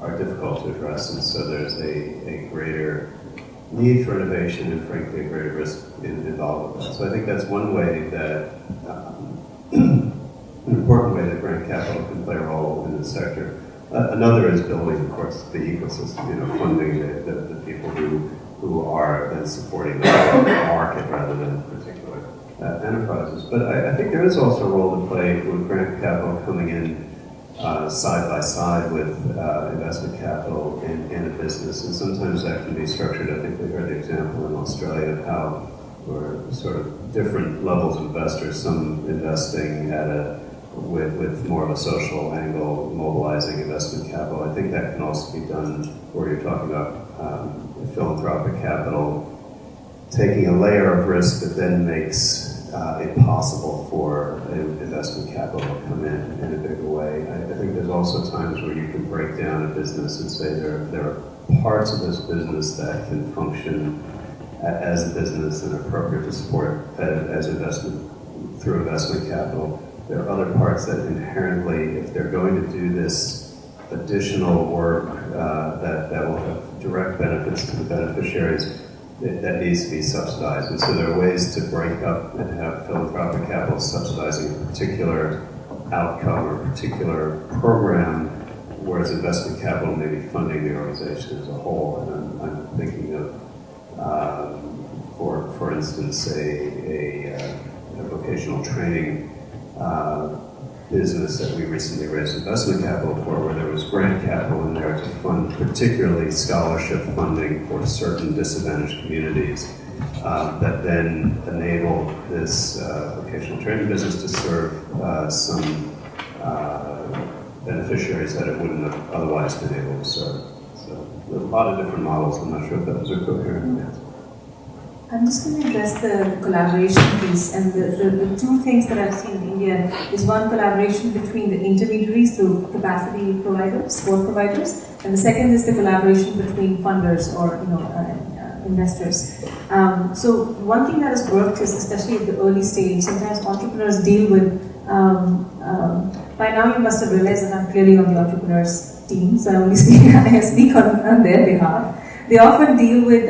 are difficult to address, and so there's a greater need for innovation and frankly a greater risk involved with that. So I think that's one way that, an important way that grant capital can play a role in this sector. Another is building, of course, the ecosystem, funding the people who are then supporting the market rather than particular enterprises. But I think there is also a role to play with grant capital coming in side by side with investment capital in a business, and sometimes that can be structured. I think we heard the example in Australia of how we're sort of different levels of investors, some investing with more of a social angle, mobilizing investment capital. I think that can also be done where you're talking about philanthropic capital, taking a layer of risk that then makes it possible for investment capital to come in a bigger way. I think there's also times where you can break down a business and say there are parts of this business that can function as a business and appropriate to support as investment through investment capital. There are other parts that inherently, if they're going to do this additional work that will have direct benefits to the beneficiaries, that needs to be subsidized. And so there are ways to break up and have philanthropic capital subsidizing a particular outcome or a particular program, whereas investment capital may be funding the organization as a whole. And I'm thinking of, for instance, a vocational training business that we recently raised investment capital for, where there was grant capital in there to fund particularly scholarship funding for certain disadvantaged communities that then enabled this vocational training business to serve some beneficiaries that it wouldn't have otherwise been able to serve. So there's a lot of different models. I'm not sure if that was a coherent answer. I'm just going to address the collaboration piece, and the two things that I've seen in India is one, collaboration between the intermediaries, so capacity providers, support providers, and the second is the collaboration between funders or investors. So one thing that has worked is, especially at the early stage, sometimes entrepreneurs deal with, by now you must have realized that I'm clearly on the entrepreneurs team, so I speak on their behalf. They often deal with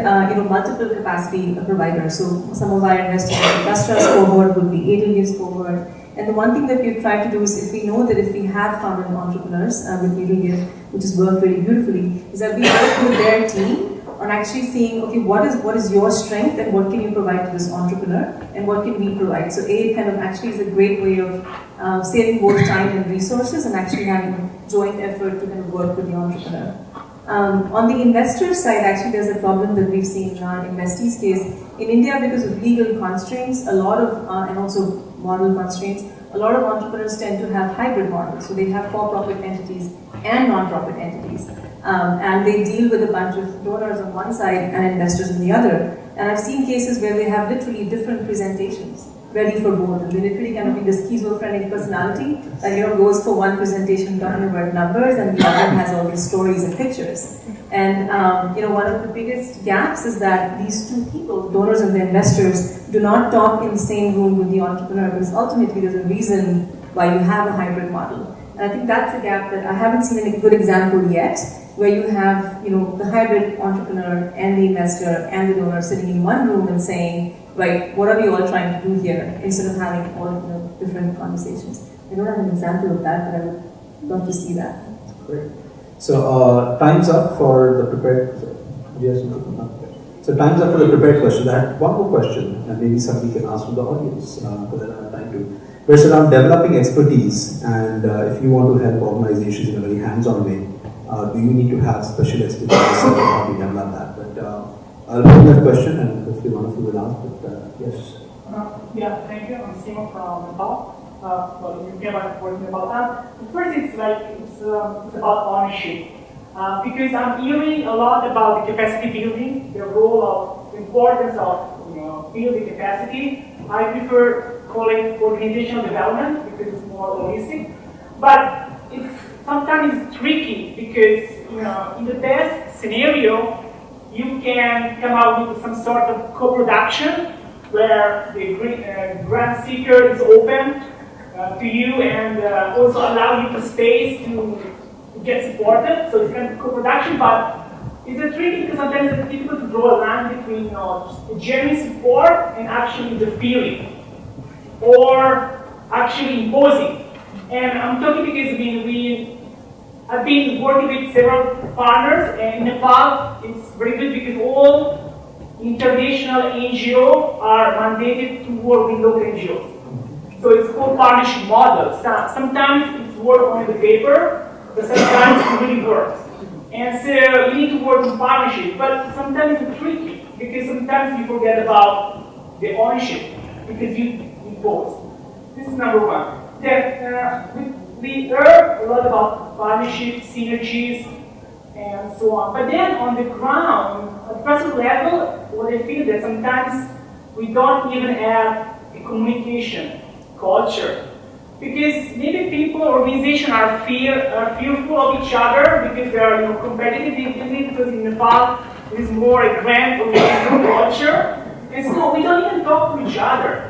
multiple capacity providers. So some of our investors in the Trusts cohort would be AWS cohort. And the one thing that we've tried to do is, if we know that if we have founded entrepreneurs with AWS, which has worked really beautifully, is that we work with their team on I'm actually seeing, okay, what is your strength and what can you provide to this entrepreneur and what can we provide? So it kind of actually is a great way of saving both time and resources and actually having joint effort to kind of work with the entrepreneur. On the investor side, actually, there's a problem that we've seen in our investees case. In India, because of legal constraints, a lot of, and also model constraints, a lot of entrepreneurs tend to have hybrid models. So they have for-profit entities and non-profit entities. And they deal with a bunch of donors on one side and investors on the other. And I've seen cases where they have literally different presentations ready for both. And they literally kind of be the schizophrenic personality that goes for one presentation talking about numbers and the other has all these stories and pictures. And one of the biggest gaps is that these two people, donors and the investors, do not talk in the same room with the entrepreneur because ultimately there's a reason why you have a hybrid model. And I think that's a gap that I haven't seen a good example yet, where you have the hybrid entrepreneur and the investor and the donor sitting in one room and saying, right, what are we all trying to do here, instead of having all different conversations. I don't have an example of that, but I would love to see that. Great. So time's up for the prepared. So time's up for the prepared questions. I had one more question, and maybe somebody can ask from the audience, but I don't have time to. It's around developing expertise, and if you want to help organizations in a very hands-on way, do you need to have special expertise on how to develop that? But I'll hold that question, and hopefully one of you will ask. But yes. Yeah, thank you. I'm Simon from Nepal. You came up working about that. First, it's about ownership. Because I'm hearing a lot about the capacity building, the role of, the importance of building capacity. I prefer calling it organizational development because it's more holistic. But sometimes it's tricky because in the best scenario, you can come out with some sort of co-production where the grant seeker is open to you and also allow you the space to get supported. So it's kind of co-production, but it's a tricky because sometimes it's difficult to draw a line between just genuine support and actually interfering or actually imposing. And I'm talking because I've been working with several partners, and in Nepal it's very good because all international NGOs are mandated to work with local NGOs. So it's called partnership model. Sometimes it's work on the paper, but sometimes it really works. And so you need to work in partnership, but sometimes it's tricky because sometimes you forget about the ownership because you impose. This is number one. Then we heard a lot about partnerships, synergies, and so on. But then on the ground, at personal level, what I feel that sometimes we don't even have a communication culture. Because maybe people, organizations are fearful of each other because they are competitive because in Nepal there is more a grand organizational culture. And so we don't even talk to each other.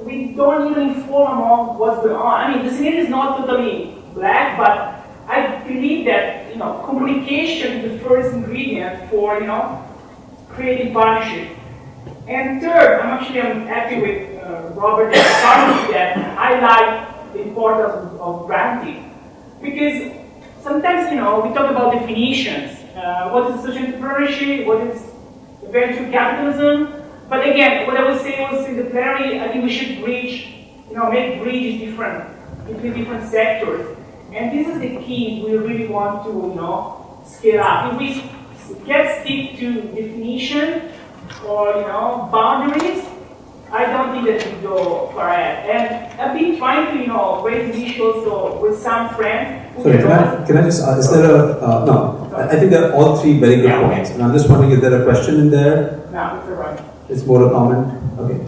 We don't even inform among what's going on. I mean, the scenario is not totally black, but I believe that communication is the first ingredient for creating partnership. And third, I'm happy with Robert and Carmen that I like the importance of granting, because sometimes we talk about definitions. What is social entrepreneurship? What is venture capitalism? But again, what I would say was in the plenary, I think we should make bridges between different sectors. And this is the key if we really want to scale up. If we get stick to definition or boundaries, I don't think that we go far ahead. And I've been trying to raise the issue also with some friends. Sorry, can I just is there a no? I think there are all three very good points, and I'm just wondering, is there a question in there? No, it's all right. It's more a comment. Okay.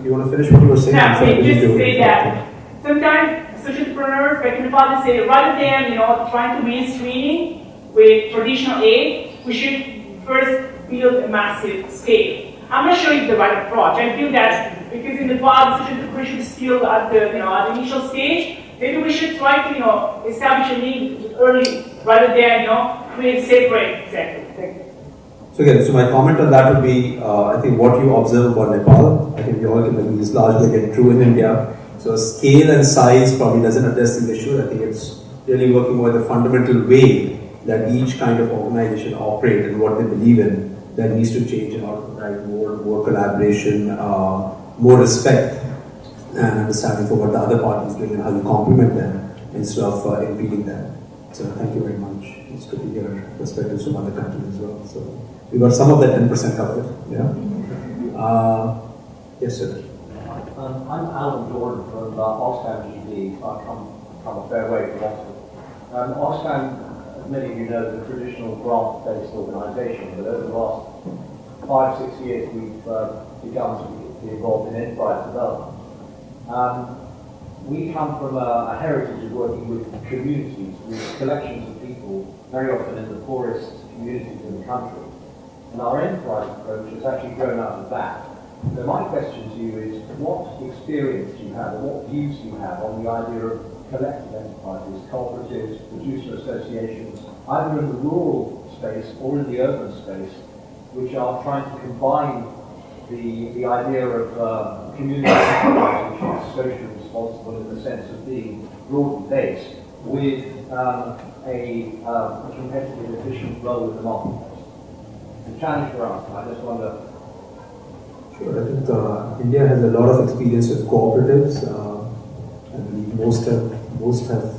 You want to finish what you were saying? Yeah, just to say that sometimes social entrepreneurs, back in the past, they say rather than trying to mainstream with traditional aid, we should first build a massive scale. I'm not sure it's the right approach. I feel that because in the past, social entrepreneurship is still at the at the initial stage. Maybe we should try to establish a link early rather than create separate sectors. Thank you. So again, so my comment on that would be, I think what you observe about Nepal, I think we all can agree is largely again true in India. So scale and size probably doesn't address the issue. I think it's really working with the fundamental way that each kind of organization operate and what they believe in that needs to change in order to provide more collaboration, more respect and understanding for what the other party is doing and how you complement them instead of impeding them. So thank you very much. It's good to hear perspectives from other countries as well. So we got some of that 10% covered. Yeah. Yes, sir. I'm Alan Jordan from Oxfam GD. I come a fair way from Oxford. Oxfam, as many of you know, is a traditional grant-based organisation, but over the last 5-6 years we've begun to be involved in enterprise development. We come from a heritage of working with communities, with collections of people, very often in the poorest communities in the country. And our enterprise approach has actually grown out of that. So my question to you is, what experience do you have, or what views do you have on the idea of collective enterprises, cooperatives, producer associations, either in the rural space or in the urban space, which are trying to combine the idea of community enterprise, which is socially responsible in the sense of being broadly based, with a competitive, efficient role in the marketplace? It's a challenge for us. I just wonder. Sure, I think India has a lot of experience with cooperatives. I believe most have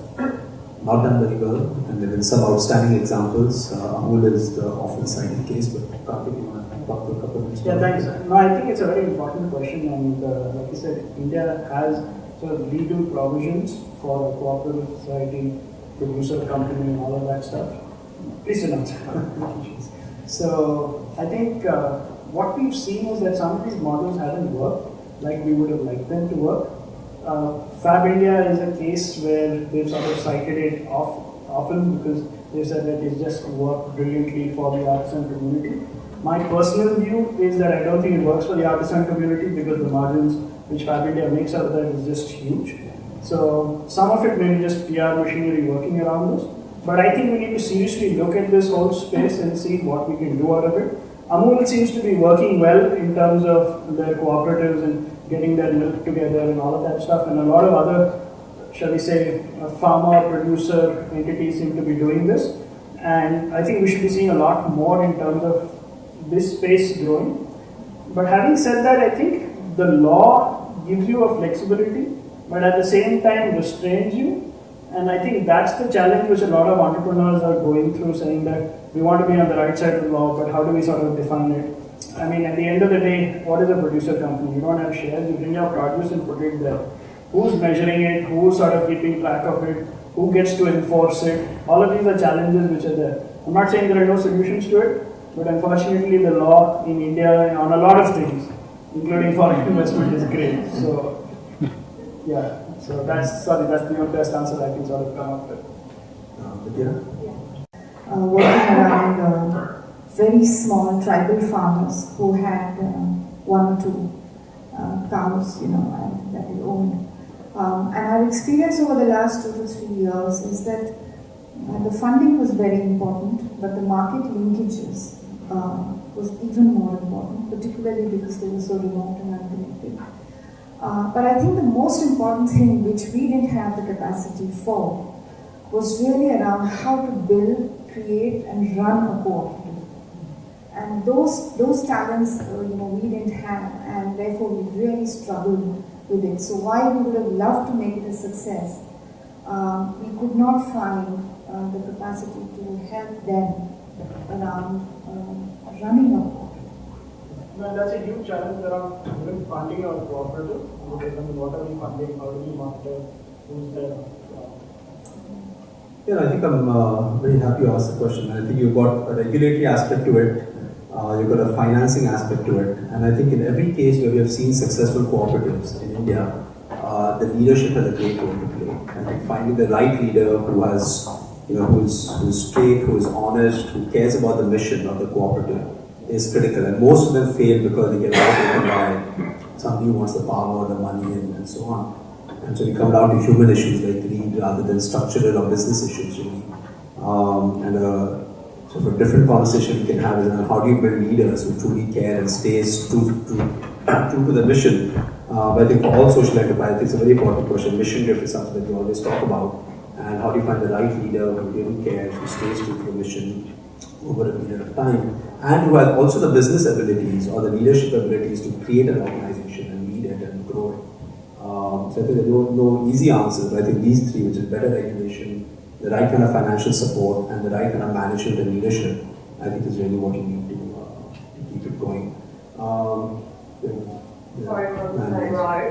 not done very well, and there have been some outstanding examples. Amul is the often cited case, but Karthik, you want to talk for a couple of minutes? Yeah, thanks. No, I think it's a very important question, and like you said, India has sort of legal provisions for a cooperative society, producer company, and all of that stuff. Please do not. So I think what we've seen is that some of these models haven't worked like we would have liked them to work. Fab India is a case where they've sort of cited it often because they said that it's just worked brilliantly for the artisan community. My personal view is that I don't think it works for the artisan community because the margins which Fab India makes out of that is just huge. So some of it may be just PR machinery working around this. But I think we need to seriously look at this whole space and see what we can do out of it. Amul seems to be working well in terms of their cooperatives and getting their milk together and all of that stuff. And a lot of other, shall we say, farmer, producer entities seem to be doing this. And I think we should be seeing a lot more in terms of this space growing. But having said that, I think the law gives you a flexibility, but at the same time restrains you. And I think that's the challenge which a lot of entrepreneurs are going through, saying that we want to be on the right side of the law, but how do we sort of define it? I mean, at the end of the day, what is a producer company? You don't have shares, you bring your produce and put it there. Who's measuring it? Who's sort of keeping track of it? Who gets to enforce it? All of these are challenges which are there. I'm not saying there are no solutions to it, but unfortunately the law in India on a lot of things, including foreign investment, is great. So, yeah. So that's the best answer I can sort of come up with. Working around very small tribal farmers who had one or two cows, and that they owned. And our experience over the last 2 to 3 years is that the funding was very important, but the market linkages was even more important, particularly because they were so remote and unconnected. But I think the most important thing which we didn't have the capacity for was really around how to build, create and run a cooperative. And those talents we didn't have, and therefore we really struggled with it. So while we would have loved to make it a success, we could not find the capacity to help them around running a cooperative. Well, that's a huge challenge around even funding our cooperative. Because what are we funding? How do we monitor? Who's there? Yeah, I think I'm very happy you asked the question. I think you've got a regulatory aspect to it, you've got a financing aspect to it, and I think in every case where we have seen successful cooperatives in India, the leadership has a great role to play. I think finding the right leader who has, who's straight, who is honest, who cares about the mission of the cooperative is critical, and most of them fail because they get overtaken by somebody who wants the power, the money, and so on. And so we come down to human issues like greed rather than structural or business issues, really. So for a different conversation we can have is how do you build leaders who truly care and stays true to the mission. But I think for all social enterprise, it's a very important question. Mission drift is something that we always talk about. And how do you find the right leader who really cares, who stays true to the mission, over a period of time, and who has also the business abilities or the leadership abilities to create an organization and lead it and grow it. So I think there are no easy answers, but I think these three, which is better regulation, the right kind of financial support, and the right kind of management and leadership, I think is really what you need to keep it going. Sorry, we're on the same road.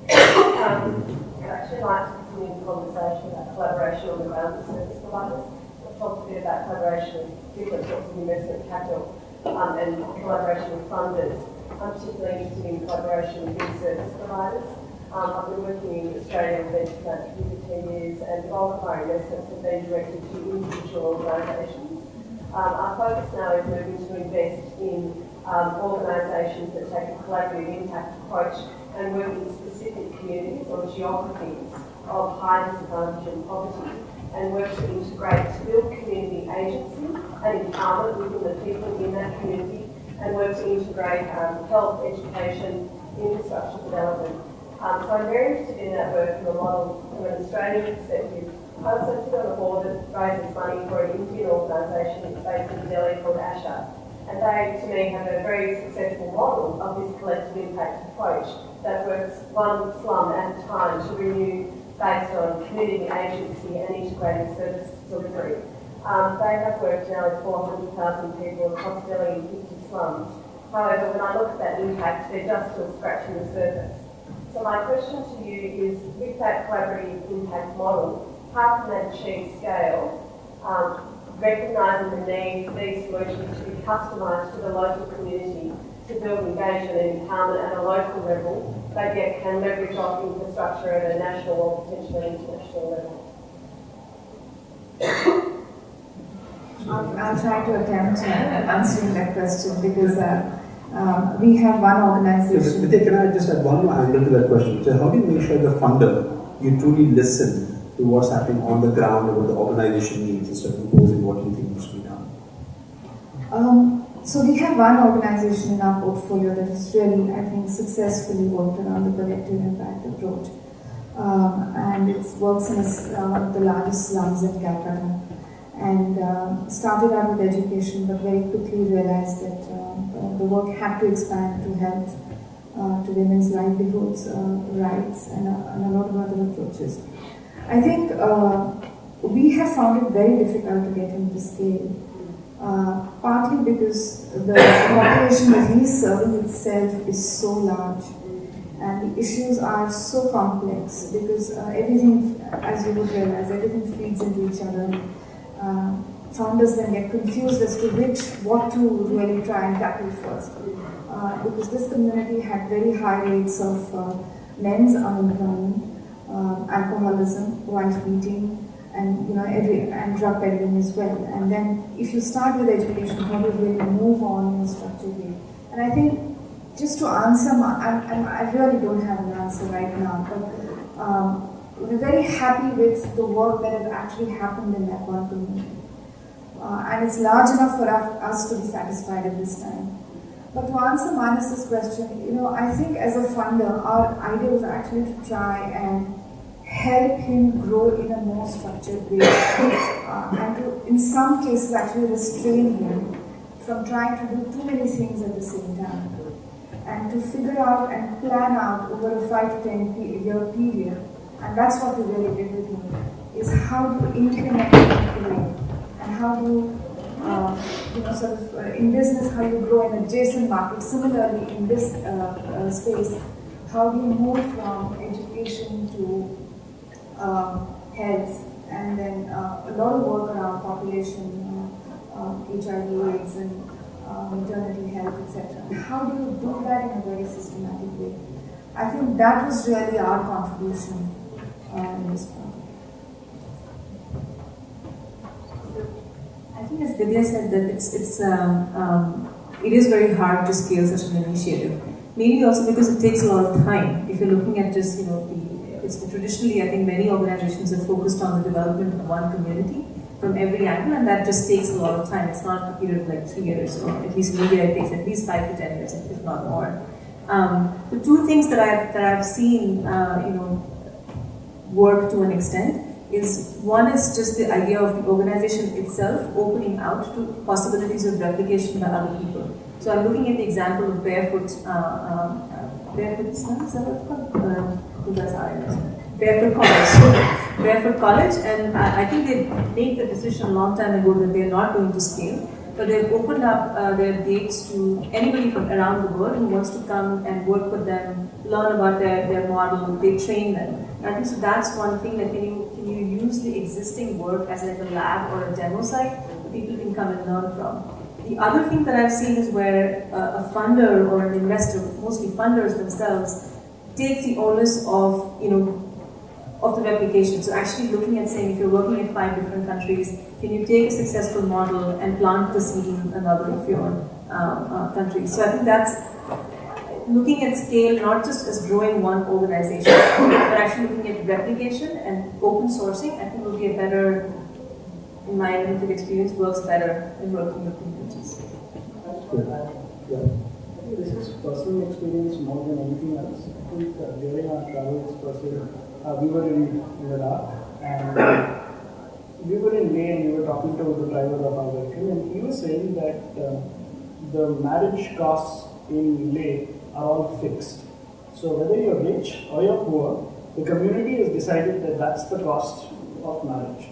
I'd actually like to continue the conversation about collaboration on the ground with service providers. We've talked a bit about collaboration with different sorts of investment capital and collaboration with funders. I'm particularly interested in collaboration with service providers. I've been working in Australia with venture capital for 10 years, and the bulk of our investments have been directed to individual organisations. Our focus now is moving to invest in organisations that take a collaborative impact approach and work in specific communities or geographies of high disadvantage and poverty, and work to integrate, to build community agency and empowerment within the people in that community, and work to integrate health, education, infrastructure development. So I'm very interested in that work from a model from an Australian perspective. I also sit on a board that raises money for an Indian organisation that's based in Delhi called ASHA. And they, to me, have a very successful model of this collective impact approach that works one slum at a time to renew based on community agency and integrated service delivery. They have worked now with 400,000 people across Delhi in 50 slums. However, when I look at that impact, they're just still scratching the surface. So my question to you is, with that collaborative impact model, how can that achieve scale, recognising the need for these solutions to be customised to the local community to build engagement and empowerment at a local level, but yet can leverage off infrastructure at a national or potentially international level? I'll try to attempt answering that question because we have one organization. Vidya, can I just add one more angle to that question? So how do you make sure the funder, you truly listen to what's happening on the ground and what the organization needs instead of imposing what you think must be done? So we have one organization in our portfolio that has really, I think, successfully worked around the collective impact approach. And it works in one of the largest slums in Calcutta. And started out with education, but very quickly realized that the work had to expand to health, to women's livelihoods, rights, and a lot of other approaches. I think we have found it very difficult to get him to scale, partly because the population that he's serving itself is so large, and the issues are so complex because everything, as you would realize, everything feeds into each other. Founders then get confused as to what to really try and tackle first, because this community had very high rates of men's unemployment, alcoholism, wife beating, and and drug peddling as well. And then if you start with education, how do you really move on in a structured way? And I think just to answer, I really don't have an answer right now, but we're very happy with the work that has actually happened in that one community. And it's large enough for us to be satisfied at this time. But to answer Manas's question, I think as a funder, our idea was actually to try and help him grow in a more structured way, and to, in some cases, actually restrain him from trying to do too many things at the same time, and to figure out and plan out over a 5 to 10 year period. And that's what we really did with him, is how do you incrementally grow, and how do you, in business, how you grow in adjacent markets. Similarly, in this space, how do you move from education to health, and then a lot of work around population, HIV/AIDS, and maternity health, etc. How do you do that in a very systematic way? I think that was really our contribution in this project. I think, as Vidya said, that it is very hard to scale such an initiative. Mainly also because it takes a lot of time. If you're looking at just traditionally, I think many organizations are focused on the development of one community from every angle, and that just takes a lot of time. It's not a period of like 3 years, or at least in India it takes at least 5 to 10 years, if not more. The two things that I've seen, work to an extent is one is just the idea of the organization itself opening out to possibilities of replication by other people. So I'm looking at the example of Barefoot, is that what it's called? Barefoot College. Barefoot College, and I think they made the decision a long time ago that they're not going to scale, but they've opened up their gates to anybody from around the world who wants to come and work with them, learn about their model, they train them. And I think so that's one thing, that can you use the existing work as like a lab or a demo site that people can come and learn from. The other thing that I've seen is where a funder or an investor, mostly funders themselves, takes the onus of, of the replication. So actually looking at saying, if you're working in 5 different countries, can you take a successful model and plant the seed in another of your countries? So I think that's looking at scale, not just as growing one organization, but actually looking at replication and open sourcing, I think will be a better, in my limited experience, works better in working with communities. This is personal experience more than anything else. I think during our travels, we were in Iraq, and we were in Leh, and we were talking to the driver of our vehicle, and he was saying that the marriage costs in Leh are all fixed. So whether you're rich or you're poor, the community has decided that that's the cost of marriage.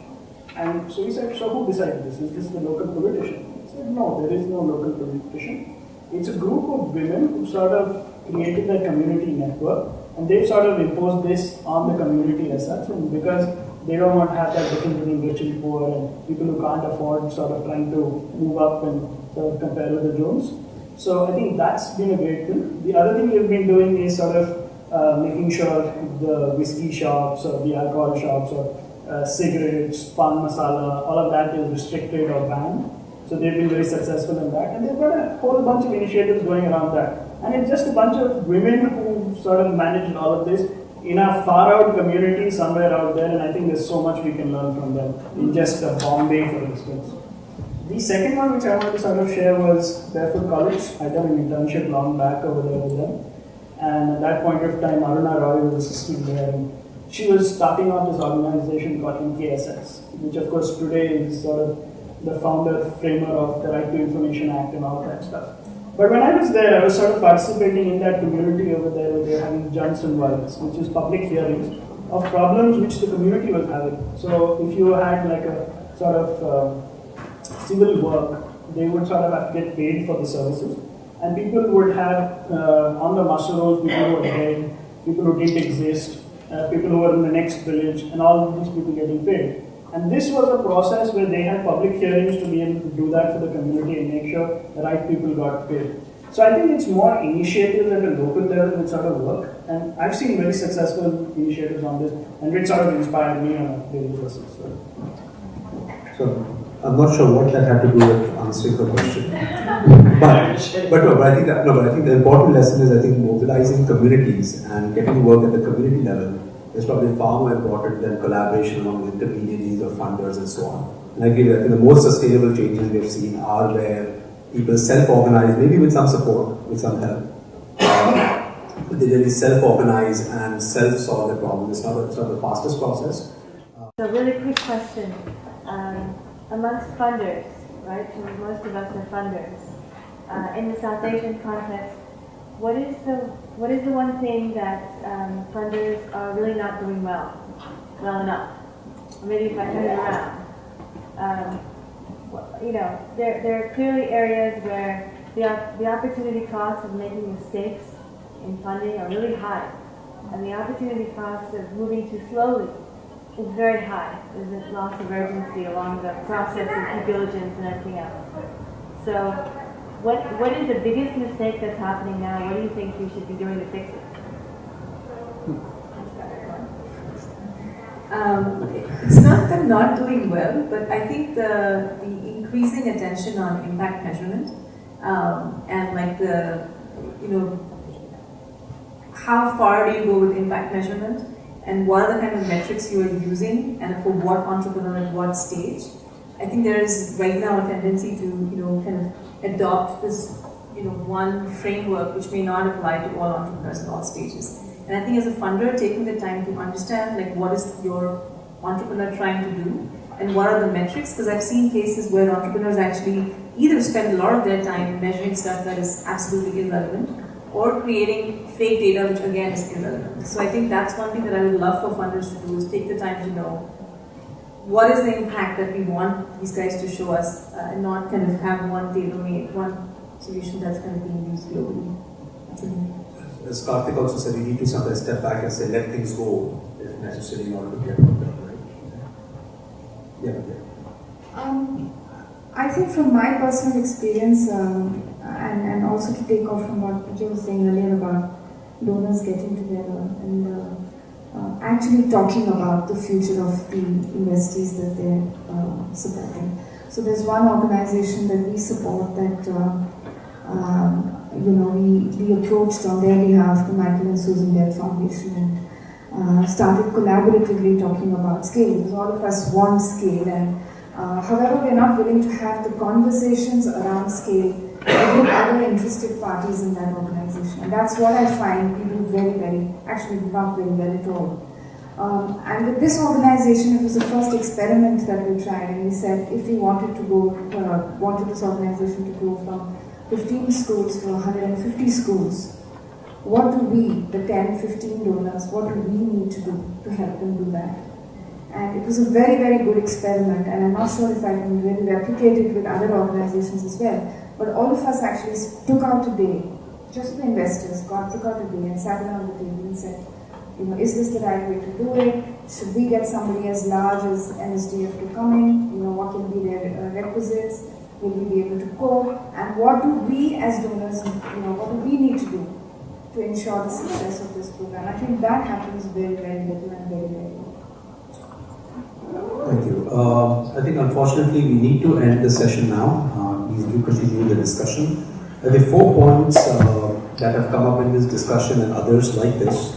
And so he said, so who decided this? Is this the local politician? He said, no, there is no local politician. It's a group of women who sort of created a community network, and they've sort of imposed this on the community as such, and because they don't want to have that difference between rich and poor and people who can't afford sort of trying to move up and sort of compare with the Jones. So I think that's been a great thing. The other thing we've been doing is sort of making sure the whiskey shops or the alcohol shops or cigarettes, pan masala, all of that is restricted or banned. So they've been very successful in that, and they've got a whole bunch of initiatives going around that. And it's just a bunch of women who sort of managed all of this in a far out community somewhere out there, and I think there's so much we can learn from them in just Bombay, for instance. The second one which I wanted to sort of share was Barefoot College. I done an internship long back over there with them, and at that point of time, Aruna Roy was assisting there, and she was starting off this organization called NKSS, which of course today is sort of the founder, framer of the Right to Information Act and all that stuff. But when I was there, I was sort of participating in that community over there where they were having Johnson Violence, which is public hearings of problems which the community was having. So if you had like a sort of civil work, they would sort of have to get paid for the services. And people would have on the muster rolls, people who were dead, people who didn't exist, people who were in the next village, and all these people getting paid. And this was a process where they had public hearings to be able to do that for the community and make sure the right people got paid. So I think it's more initiatives at a local level which sort of work. And I've seen very successful initiatives on this, and which sort of inspired me on a daily basis. So I'm not sure what that had to do with answering the question. but I think the important lesson is, I think, mobilizing communities and getting work at the community level is probably far more important than collaboration among intermediaries or funders and so on. And I think the most sustainable changes we have seen are where people self-organize, maybe with some support, with some help, but they really self-organize and self-solve the problem. It's not the fastest process. So really quick question. Amongst funders, right, so most of us are funders, in the South Asian context, what is the one thing that funders are really not doing well enough? Or maybe if I turn it around, there are clearly areas where the opportunity costs of making mistakes in funding are really high, and the opportunity costs of moving too slowly is very high. There's a loss of urgency along the process of due diligence and everything else. So, what is the biggest mistake that's happening now? What do you think we should be doing to fix it? It's not that not doing well, but I think the increasing attention on impact measurement and like how far do you go with impact measurement, and what are the kind of metrics you are using, and for what entrepreneur at what stage. I think there is right now a tendency to kind of adopt this one framework which may not apply to all entrepreneurs at all stages. And I think as a funder, taking the time to understand like what is your entrepreneur trying to do, and what are the metrics? Because I've seen cases where entrepreneurs actually either spend a lot of their time measuring stuff that is absolutely irrelevant, or creating fake data, which again is irrelevant. So I think that's one thing that I would love for funders to do, is take the time to know what is the impact that we want these guys to show us, and not kind of have one tailor-made, one solution that's kind of being used globally. That's it. As Karthik also said, we need to sometimes step back and say, let things go, if necessary, in order to get work done, right? Yeah. I think from my personal experience, and also to take off from what Vijay was saying earlier about donors getting together and actually talking about the future of the investees that they're supporting. So there's one organization that we support that we approached on their behalf, the Michael and Susan Dell Foundation, and started collaboratively talking about scale, because all of us want scale, and however we're not willing to have the conversations around scale with other interested parties in that organization. And that's what I find we do actually not very well at all. And with this organization, it was the first experiment that we tried, and we said if we wanted this organization to grow from 15 schools to 150 schools, what do we, the 10, 15 donors, what do we need to do to help them do that? And it was a very, very good experiment, and I'm not sure if I can really replicate it with other organizations as well. But all of us actually took out a day, just the investors took out a day and sat down on the table and said, is this the right way to do it? Should we get somebody as large as NSDF to come in? What will be their requisites? Will we be able to cope? And what do we as donors, what do we need to do to ensure the success of this program? I think that happens very, very little and very, very well. Thank you. I think unfortunately we need to end the session now. Please do continue the discussion. The 4 points that have come up in this discussion and others like this.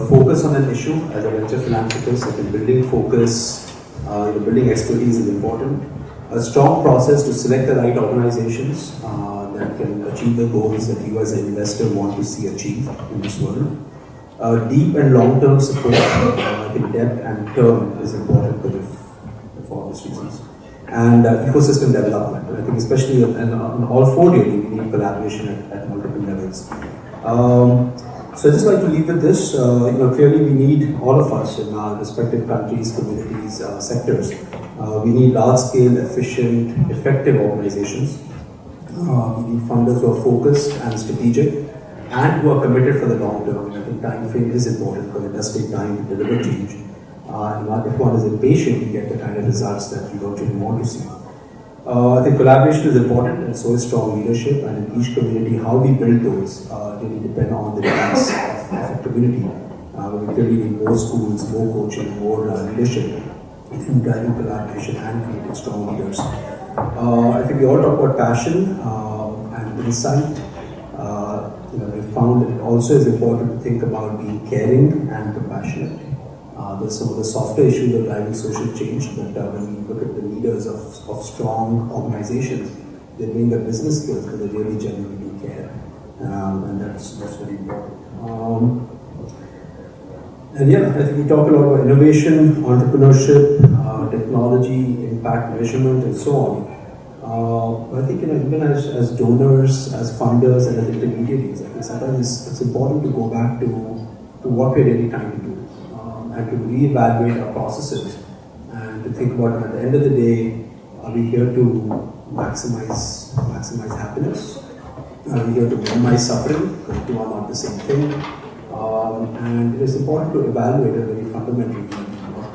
Focus on an issue as a venture philanthropist. I think building focus, building expertise is important. A strong process to select the right organizations that can achieve the goals that you as an investor want to see achieved in this world. Deep and long-term support, I think depth and term is important for obvious reasons. And ecosystem development. I think especially on all 4 really, we need collaboration at multiple levels. So I'd just like to leave with this. Clearly we need all of us in our respective countries, communities, sectors. We need large-scale, efficient, effective organizations. We need funders who are focused and strategic, and who are committed for the long term. I think time frame is important because it does take time to deliver change. And if one is impatient, you get the kind of results that you don't really want to see. I think collaboration is important, and so is strong leadership. And in each community, how we build those really depend on the needs of the community. We clearly need more schools, more coaching, more leadership in driving collaboration and creating strong leaders. I think we all talk about passion and insight. We found that it also is important to think about being caring and compassionate. There's some of the softer issues of driving social change, but when we look at the leaders of strong organizations, they bring their business skills because they really genuinely do care, and that's very important. I think we talk a lot about innovation, entrepreneurship, technology, impact measurement, and so on. I think even as donors, as funders, and as intermediaries, I think sometimes it's important to go back to what we're really trying to do, and to reevaluate our processes, and to think about at the end of the day, are we here to maximize happiness? Are we here to minimize suffering? Because the two are not the same thing. And it is important to evaluate it very fundamentally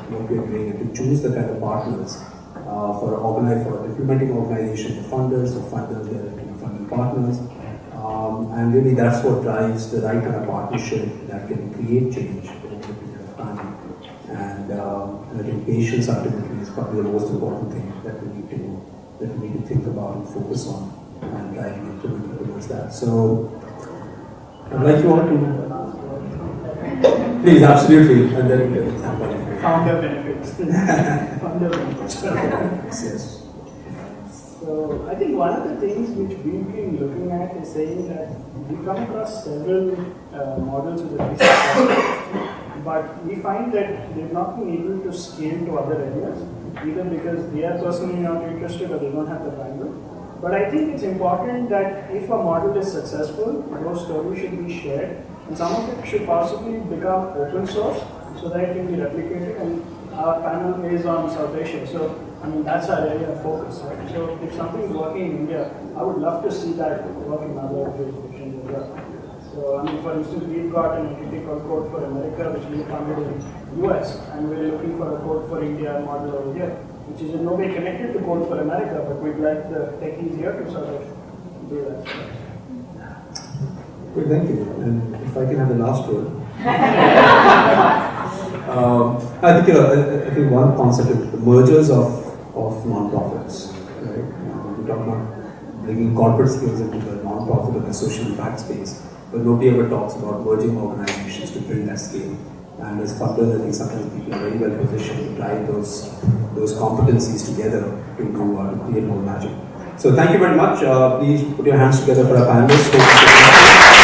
what we are doing, and to choose the kind of partners for implementing organizations, the funders, the funding partners, and really that's what drives the right kind of partnership that can create change over a period of time. And I think patience ultimately is probably the most important thing that we need to think about and focus on, and driving implementing towards that. So I'd like you all to please, absolutely, and then we can have one. Founder benefits. Founder benefits. Yes. So I think one of the things which we've been looking at is saying that we come across several models with a but we find that they've not been able to scale to other areas, either because they are personally not interested or they don't have the bandwidth. But I think it's important that if a model is successful, those stories should be shared, and some of it should possibly become open source so that it can be replicated. And our panel is on South Asia, so I mean that's our area of focus, right? So if something is working in India, I would love to see that work in other jurisdictions as well. So I mean, for instance, we've got an entity called Code for America, which we funded in US, and we're looking for a Code for India model over here, which is in no way connected to Code for America, but we'd like the techies here to sort of do that. Well, thank you. And if I can have the last word. I think one concept is the mergers of non-profits. Right? We talk about bringing corporate skills into the non-profit and the social impact space, but nobody ever talks about merging organizations to build that scale. And as funders, I think sometimes people are very well positioned to drive those competencies together to create more magic. So thank you very much. Please put your hands together for our panelists.